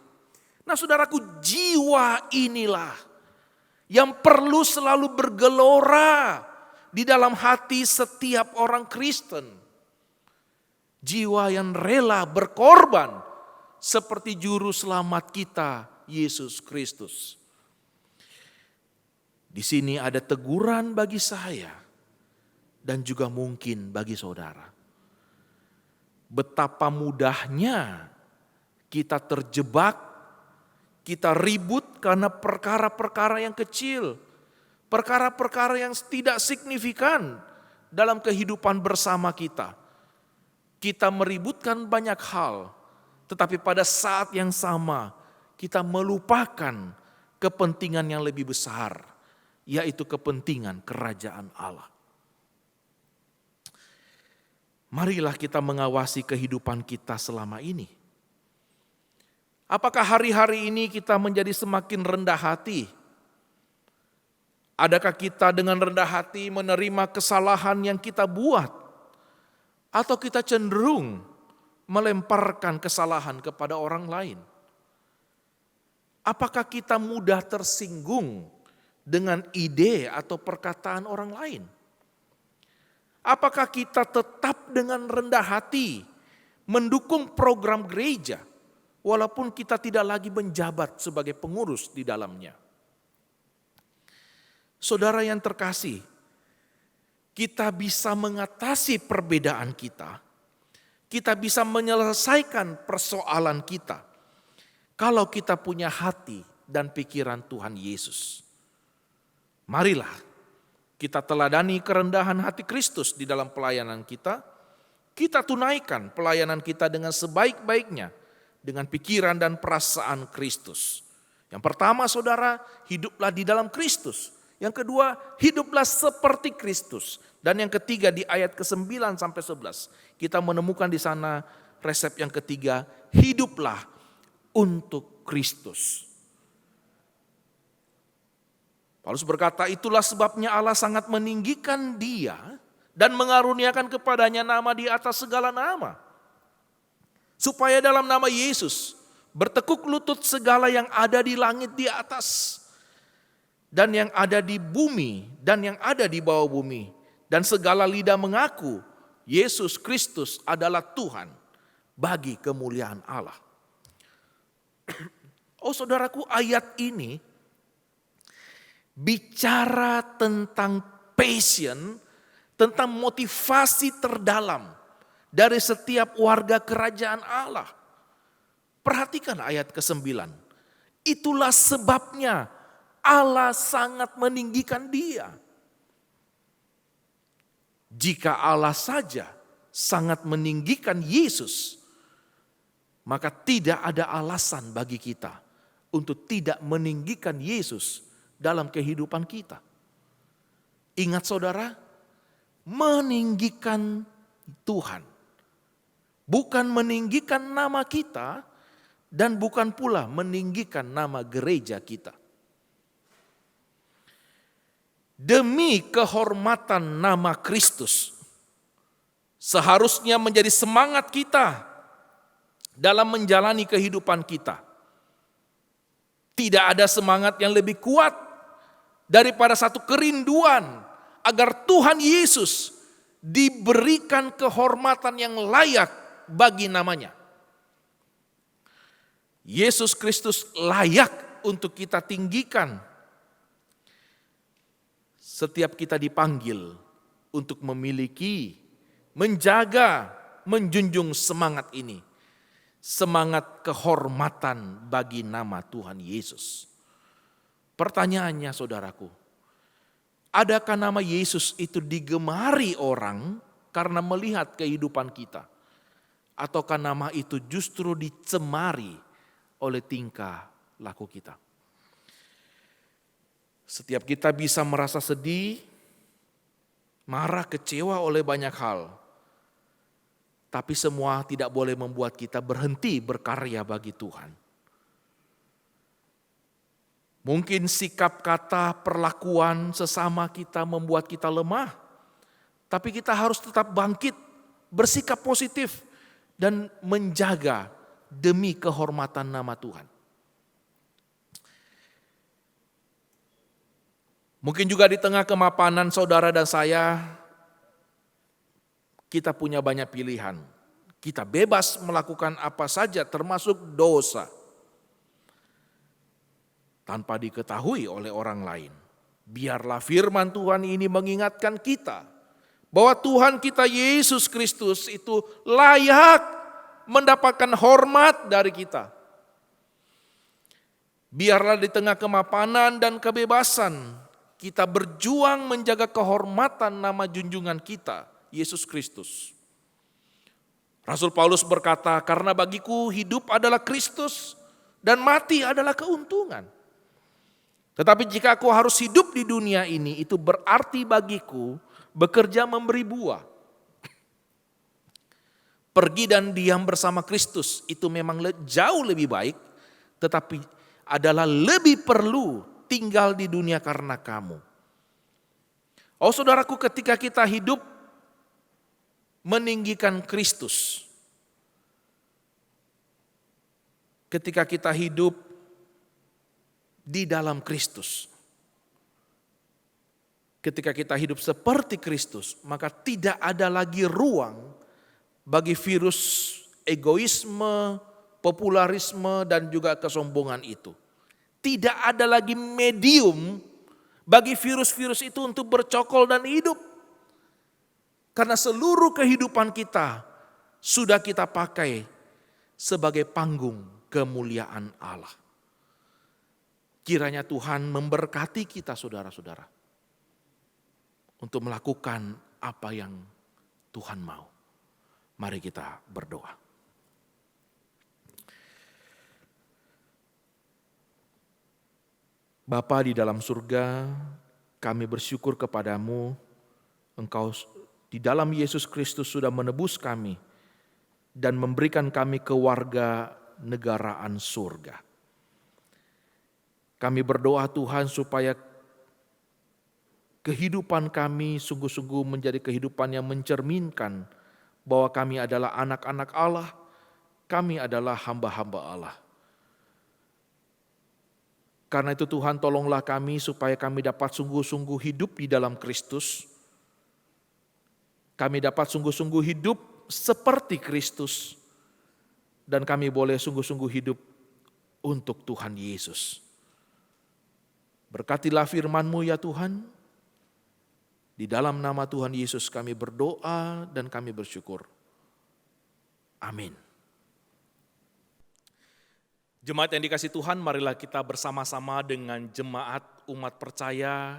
Nah, saudaraku, jiwa inilah yang perlu selalu bergelora di dalam hati setiap orang Kristen. Jiwa yang rela berkorban seperti juru selamat kita, Yesus Kristus. Di sini ada teguran bagi saya dan juga mungkin bagi saudara. Betapa mudahnya kita terjebak, kita ribut karena perkara-perkara yang kecil, perkara-perkara yang tidak signifikan dalam kehidupan bersama kita. Kita meributkan banyak hal, tetapi pada saat yang sama kita melupakan kepentingan yang lebih besar, yaitu kepentingan kerajaan Allah. Marilah kita mengawasi kehidupan kita selama ini. Apakah hari-hari ini kita menjadi semakin rendah hati? Adakah kita dengan rendah hati menerima kesalahan yang kita buat? Atau kita cenderung melemparkan kesalahan kepada orang lain? Apakah kita mudah tersinggung dengan ide atau perkataan orang lain? Apakah kita tetap dengan rendah hati mendukung program gereja, walaupun kita tidak lagi menjabat sebagai pengurus di dalamnya? Saudara yang terkasih, kita bisa mengatasi perbedaan kita. Kita bisa menyelesaikan persoalan kita kalau kita punya hati dan pikiran Tuhan Yesus. Marilah kita teladani kerendahan hati Kristus di dalam pelayanan kita. Kita tunaikan pelayanan kita dengan sebaik-baiknya, dengan pikiran dan perasaan Kristus. Yang pertama, saudara, hiduplah di dalam Kristus. Yang kedua, hiduplah seperti Kristus. Dan yang ketiga, di ayat ke-9 sampai 11, kita menemukan di sana resep yang ketiga, hiduplah untuk Kristus. Paulus berkata, itulah sebabnya Allah sangat meninggikan dia dan mengaruniakan kepadanya nama di atas segala nama. Supaya dalam nama Yesus bertekuk lutut segala yang ada di langit di atas, dan yang ada di bumi, dan yang ada di bawah bumi. Dan segala lidah mengaku Yesus Kristus adalah Tuhan, bagi kemuliaan Allah. Oh saudaraku, ayat ini bicara tentang passion, tentang motivasi terdalam dari setiap warga kerajaan Allah. Perhatikan ayat ke-9. Itulah sebabnya Allah sangat meninggikan dia. Jika Allah saja sangat meninggikan Yesus, maka tidak ada alasan bagi kita untuk tidak meninggikan Yesus dalam kehidupan kita. Ingat saudara, meninggikan Tuhan, bukan meninggikan nama kita, dan bukan pula meninggikan nama gereja kita. Demi kehormatan nama Kristus, seharusnya menjadi semangat kita dalam menjalani kehidupan kita. Tidak ada semangat yang lebih kuat daripada satu kerinduan agar Tuhan Yesus diberikan kehormatan yang layak bagi namanya. Yesus Kristus layak untuk kita tinggikan. Setiap kita dipanggil untuk memiliki, menjaga, menjunjung semangat ini. Semangat kehormatan bagi nama Tuhan Yesus. Pertanyaannya saudaraku, adakah nama Yesus itu digemari orang karena melihat kehidupan kita? Ataukah nama itu justru dicemari oleh tingkah laku kita? Setiap kita bisa merasa sedih, marah, kecewa oleh banyak hal. Tapi semua tidak boleh membuat kita berhenti berkarya bagi Tuhan. Mungkin sikap kata, perlakuan sesama kita membuat kita lemah. Tapi kita harus tetap bangkit, bersikap positif, dan menjaga demi kehormatan nama Tuhan. Mungkin juga di tengah kemapanan saudara dan saya, kita punya banyak pilihan. Kita bebas melakukan apa saja termasuk dosa, tanpa diketahui oleh orang lain. Biarlah firman Tuhan ini mengingatkan kita bahwa Tuhan kita Yesus Kristus itu layak mendapatkan hormat dari kita. Biarlah di tengah kemapanan dan kebebasan, kita berjuang menjaga kehormatan nama junjungan kita, Yesus Kristus. Rasul Paulus berkata, karena bagiku hidup adalah Kristus dan mati adalah keuntungan. Tetapi jika aku harus hidup di dunia ini, itu berarti bagiku bekerja memberi buah. Pergi dan diam bersama Kristus itu memang jauh lebih baik, tetapi adalah lebih perlu tinggal di dunia karena kamu. Oh saudaraku, ketika kita hidup meninggikan Kristus, ketika kita hidup di dalam Kristus, ketika kita hidup seperti Kristus, maka tidak ada lagi ruang bagi virus egoisme, popularisme, dan juga kesombongan itu. Tidak ada lagi medium bagi virus-virus itu untuk bercokol dan hidup. Karena seluruh kehidupan kita sudah kita pakai sebagai panggung kemuliaan Allah. Kiranya Tuhan memberkati kita saudara-saudara untuk melakukan apa yang Tuhan mau. Mari kita berdoa. Bapa di dalam surga, kami bersyukur kepadamu, Engkau di dalam Yesus Kristus sudah menebus kami dan memberikan kami kewarga negaraan surga. Kami berdoa Tuhan supaya kehidupan kami sungguh-sungguh menjadi kehidupan yang mencerminkan bahwa kami adalah anak-anak Allah, kami adalah hamba-hamba Allah. Karena itu Tuhan, tolonglah kami supaya kami dapat sungguh-sungguh hidup di dalam Kristus. Kami dapat sungguh-sungguh hidup seperti Kristus. Dan kami boleh sungguh-sungguh hidup untuk Tuhan Yesus. Berkatilah firman-Mu ya Tuhan. Di dalam nama Tuhan Yesus kami berdoa dan kami bersyukur. Amin. Jemaat yang dikasihi Tuhan, marilah kita bersama-sama dengan jemaat umat percaya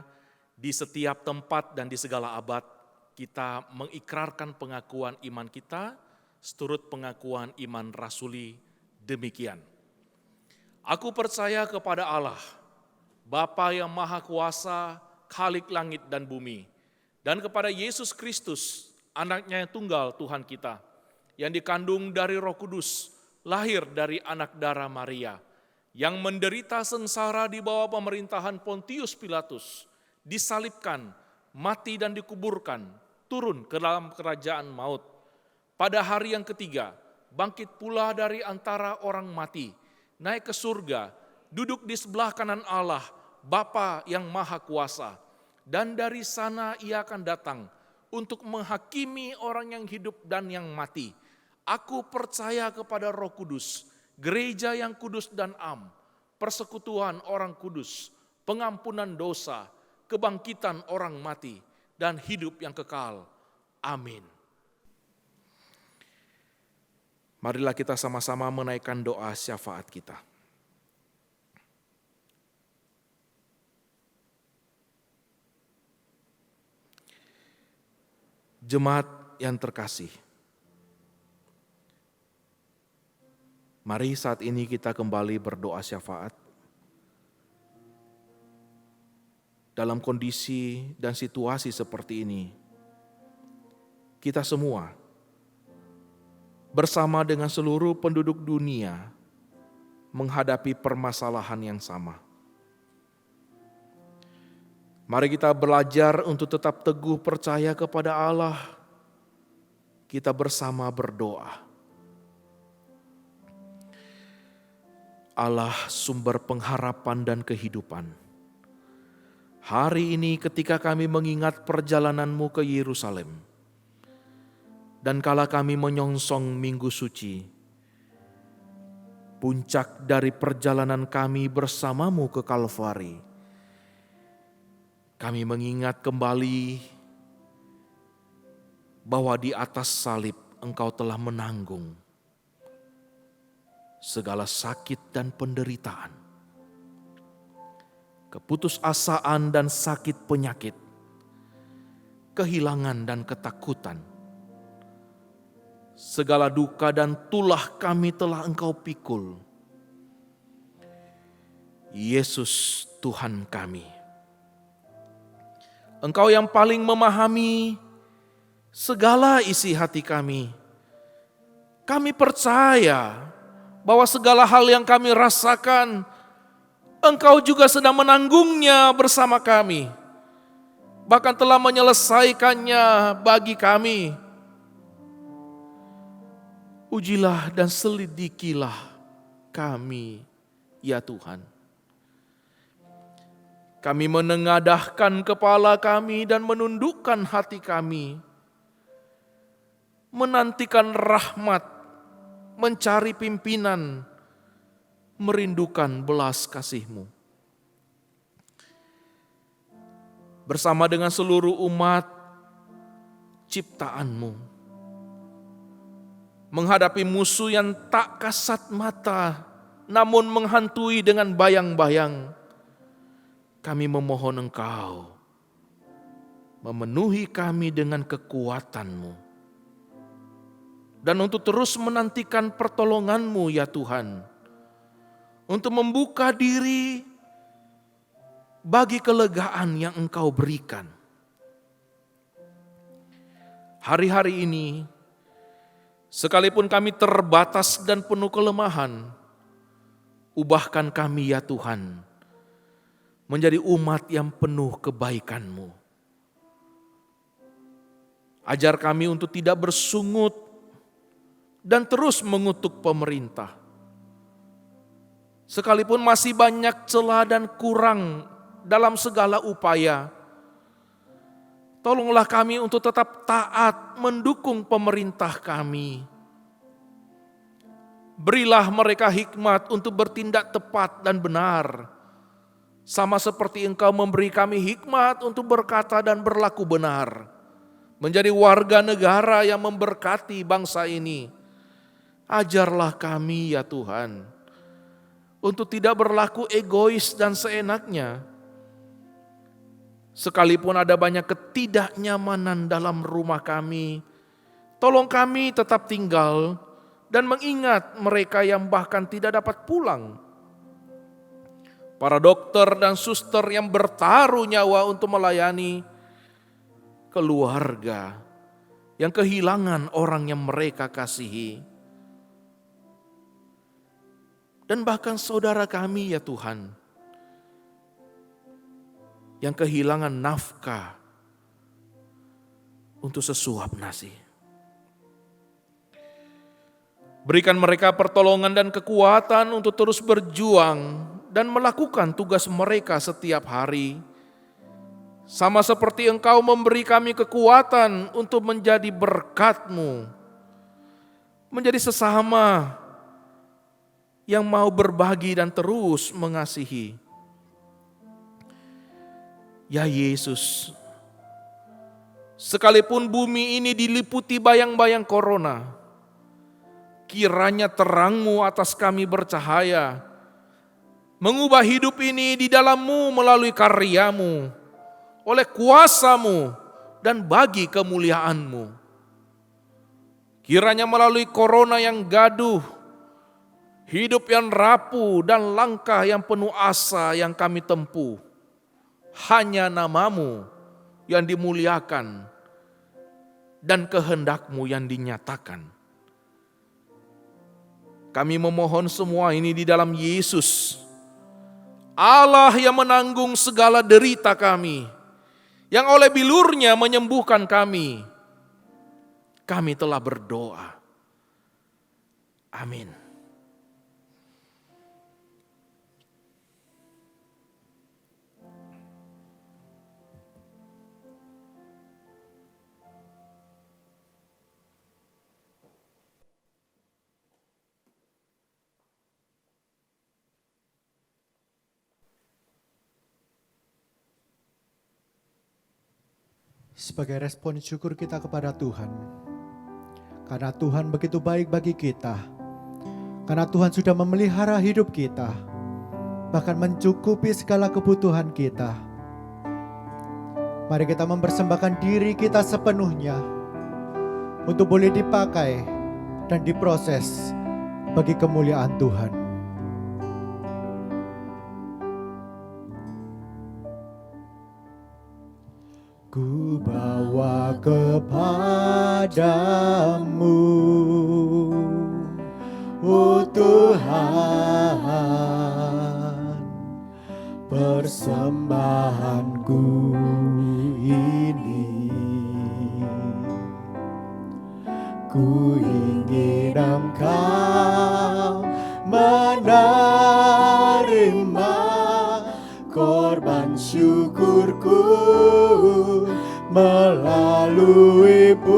di setiap tempat dan di segala abad. Kita mengikrarkan pengakuan iman kita, seturut pengakuan iman rasuli demikian. Aku percaya kepada Allah, Bapa yang Maha Kuasa, Khalik langit dan bumi, dan kepada Yesus Kristus, anaknya yang tunggal Tuhan kita, yang dikandung dari Roh Kudus, lahir dari anak darah Maria, yang menderita sengsara di bawah pemerintahan Pontius Pilatus, disalibkan, mati dan dikuburkan, turun ke dalam kerajaan maut. Pada hari yang ketiga, bangkit pula dari antara orang mati, naik ke surga, duduk di sebelah kanan Allah, Bapa yang Maha Kuasa. Dan dari sana ia akan datang untuk menghakimi orang yang hidup dan yang mati. Aku percaya kepada Roh Kudus, gereja yang kudus dan am, persekutuan orang kudus, pengampunan dosa, kebangkitan orang mati, dan hidup yang kekal. Amin. Marilah kita sama-sama menaikkan doa syafaat kita. Jemaat yang terkasih, mari saat ini kita kembali berdoa syafaat. Dalam kondisi dan situasi seperti ini, kita semua bersama dengan seluruh penduduk dunia menghadapi permasalahan yang sama. Mari kita belajar untuk tetap teguh percaya kepada Allah. Kita bersama berdoa. Allah sumber pengharapan dan kehidupan. Hari ini ketika kami mengingat perjalanan-Mu ke Yerusalem, dan kala kami menyongsong Minggu Suci, puncak dari perjalanan kami bersama-Mu ke Kalvari, kami mengingat kembali bahwa di atas salib Engkau telah menanggung segala sakit dan penderitaan, keputusasaan dan sakit penyakit, kehilangan dan ketakutan. Segala duka dan tulah kami telah Engkau pikul. Yesus Tuhan kami, Engkau yang paling memahami segala isi hati kami. Kami percaya bahwa segala hal yang kami rasakan, Engkau juga sedang menanggungnya bersama kami. Bahkan telah menyelesaikannya bagi kami. Ujilah dan selidikilah kami, ya Tuhan. Kami menengadahkan kepala kami dan menundukkan hati kami. Menantikan rahmat, mencari pimpinan, merindukan belas kasih-Mu. Bersama dengan seluruh umat ciptaan-Mu, menghadapi musuh yang tak kasat mata, namun menghantui dengan bayang-bayang, kami memohon Engkau memenuhi kami dengan kekuatan-Mu. Dan untuk terus menantikan pertolongan-Mu ya Tuhan, untuk membuka diri bagi kelegaan yang Engkau berikan. Hari-hari ini, sekalipun kami terbatas dan penuh kelemahan, ubahkan kami ya Tuhan, menjadi umat yang penuh kebaikan-Mu. Ajar kami untuk tidak bersungut dan terus mengutuk pemerintah. Sekalipun masih banyak celah dan kurang dalam segala upaya, tolonglah kami untuk tetap taat mendukung pemerintah kami. Berilah mereka hikmat untuk bertindak tepat dan benar, sama seperti Engkau memberi kami hikmat untuk berkata dan berlaku benar, menjadi warga negara yang memberkati bangsa ini. Ajarlah kami ya Tuhan, untuk tidak berlaku egois dan seenaknya. Sekalipun ada banyak ketidaknyamanan dalam rumah kami, tolong kami tetap tinggal dan mengingat mereka yang bahkan tidak dapat pulang. Para dokter dan suster yang bertaruh nyawa untuk melayani keluarga yang kehilangan orang yang mereka kasihi. Dan bahkan saudara kami ya Tuhan, yang kehilangan nafkah untuk sesuap nasi. Berikan mereka pertolongan dan kekuatan untuk terus berjuang dan melakukan tugas mereka setiap hari. Sama seperti Engkau memberi kami kekuatan untuk menjadi berkat-Mu, menjadi sesama yang mau berbagi dan terus mengasihi. Ya Yesus, sekalipun bumi ini diliputi bayang-bayang corona, kiranya terang-Mu atas kami bercahaya, mengubah hidup ini di dalam-Mu melalui karya-Mu, oleh kuasa-Mu dan bagi kemuliaan-Mu. Kiranya melalui corona yang gaduh, hidup yang rapuh dan langkah yang penuh asa yang kami tempuh, hanya nama-Mu yang dimuliakan dan kehendak-Mu yang dinyatakan. Kami memohon semua ini di dalam Yesus, Allah yang menanggung segala derita kami, yang oleh bilur-Nya menyembuhkan kami. Kami telah berdoa. Amin. Sebagai respon syukur kita kepada Tuhan, karena Tuhan begitu baik bagi kita, karena Tuhan sudah memelihara hidup kita, bahkan mencukupi segala kebutuhan kita. Mari kita mempersembahkan diri kita sepenuhnya untuk boleh dipakai dan diproses bagi kemuliaan Tuhan. Ku bawa kepadamu, oh Tuhan, persembahanku ini. Ku ingin Engkau menerima korban syukurku melalui pujian.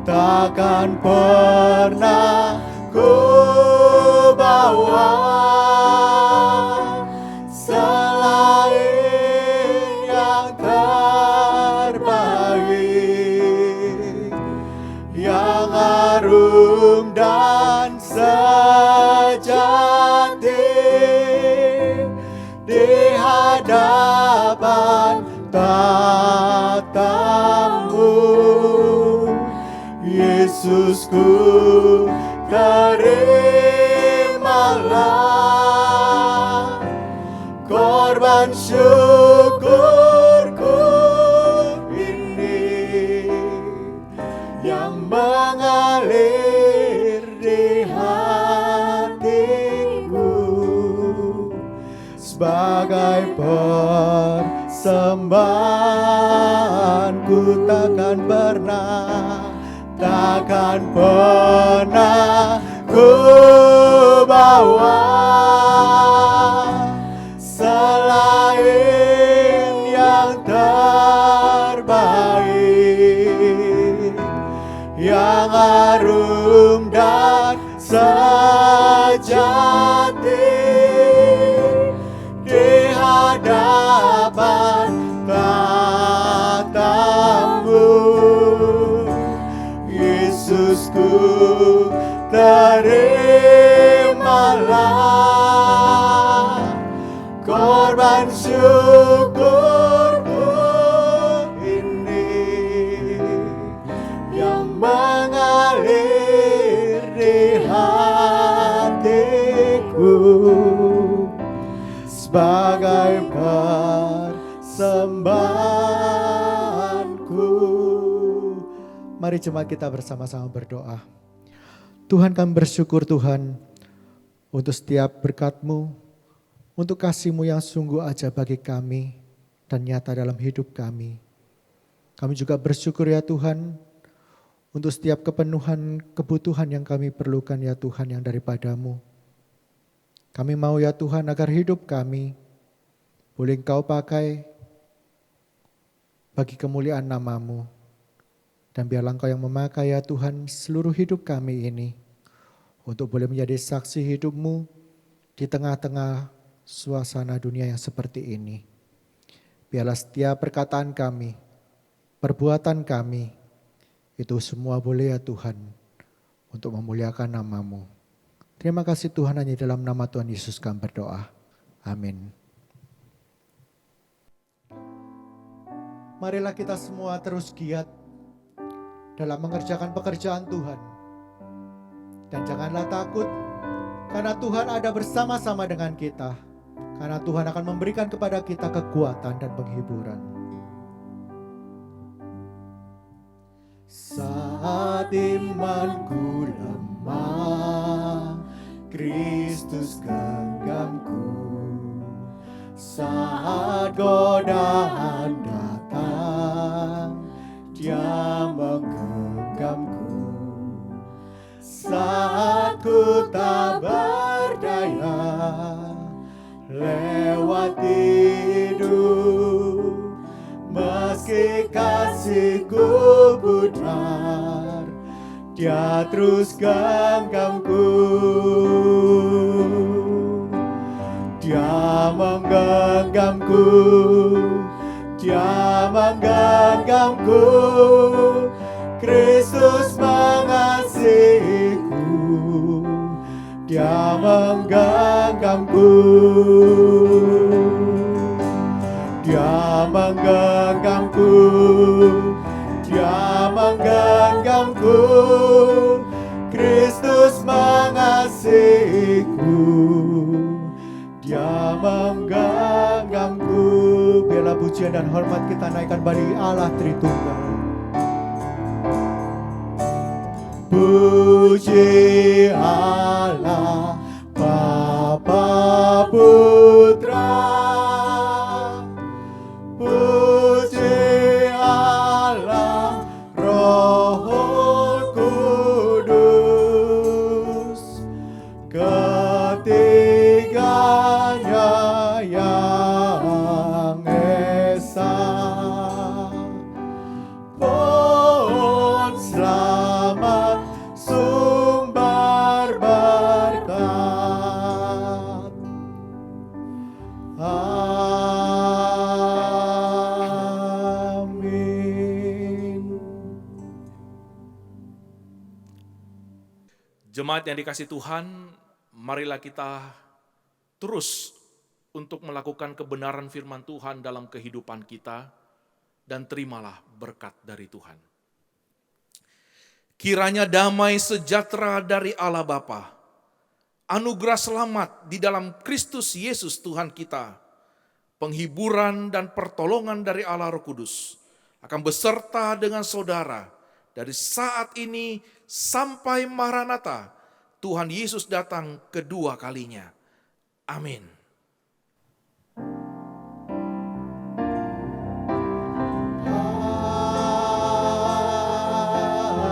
Takkan pernah ku bawa selain yang terbaik, yang harum dan sejati di hadapan tatamu. Yesusku, terimalah korban syukurku ini yang mengalir di hatiku sebagai persembahan. Ku takkan pernah takkan pernah ku bawa selain yang terbaik, yang harum dan sejati di hadapan tatamu. Yesusku, terimalah korban syukurku ini yang mengalir di hatiku sebagai persembahanku. Mari jemaat kita bersama-sama berdoa. Tuhan, kami bersyukur Tuhan untuk setiap berkat-Mu, untuk kasih-Mu yang sungguh aja bagi kami dan nyata dalam hidup kami. Kami juga bersyukur ya Tuhan untuk setiap kepenuhan kebutuhan yang kami perlukan ya Tuhan yang daripada-Mu. Kami mau ya Tuhan agar hidup kami boleh Engkau pakai bagi kemuliaan nama-Mu. Dan biarlah Engkau yang memakai ya Tuhan seluruh hidup kami ini untuk boleh menjadi saksi hidup-Mu di tengah-tengah suasana dunia yang seperti ini. Biarlah setiap perkataan kami, perbuatan kami, itu semua boleh ya Tuhan untuk memuliakan nama-Mu. Terima kasih Tuhan, hanya dalam nama Tuhan Yesus kami berdoa. Amin. Marilah kita semua terus giat dalam mengerjakan pekerjaan Tuhan. Dan janganlah takut, karena Tuhan ada bersama-sama dengan kita. Karena Tuhan akan memberikan kepada kita kekuatan dan penghiburan. Saat imanku lemah, Kristus genggamku. Saat godaan datang, Dia menggenggamku. Saat ku tak berdaya lewati hidup, meski kasih-Ku pudar, Dia terus genggamku. Dia menggenggamku, Dia menggenggamku. Kristus mengasihiku, Dia menggenggamku. Dia menggenggamku, Dia menggenggamku. Kristus mengasihiku, Dia menggenggamku. Biarlah pujian dan hormat kita naikkan bagi Allah Tritunggal. Puji Allah Bapa Putra, puji Allah Roh Kudus, ketiganya yang esa. Pohon selamat sumber berkat. Amin. Jemaat yang dikasihi Tuhan, marilah kita terus untuk melakukan kebenaran firman Tuhan dalam kehidupan kita dan terimalah berkat dari Tuhan. Kiranya damai sejahtera dari Allah Bapa, anugerah selamat di dalam Kristus Yesus Tuhan kita, penghiburan dan pertolongan dari Allah Roh Kudus akan beserta dengan saudara dari saat ini sampai Maranatha, Tuhan Yesus datang kedua kalinya. Amin.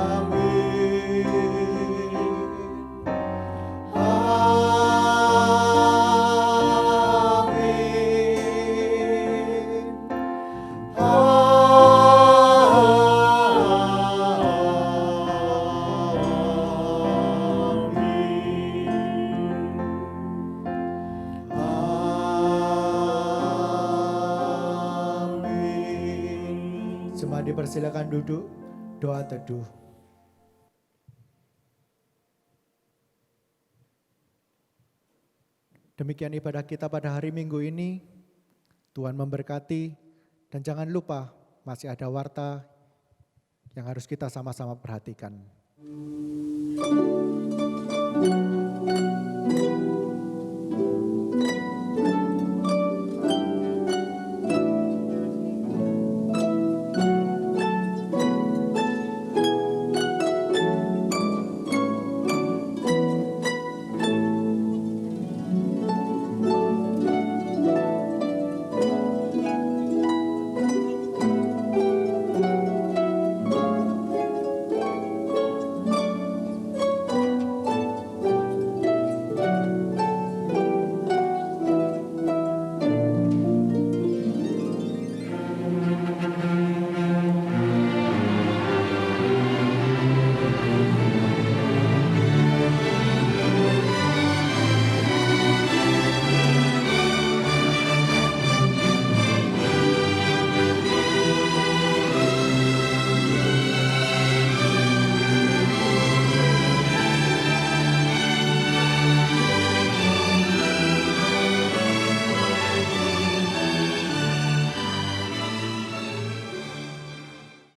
Amin. dipersilakan duduk, doa teduh. Demikian ibadah kita pada hari Minggu ini. Tuhan memberkati dan jangan lupa masih ada warta yang harus kita sama-sama perhatikan.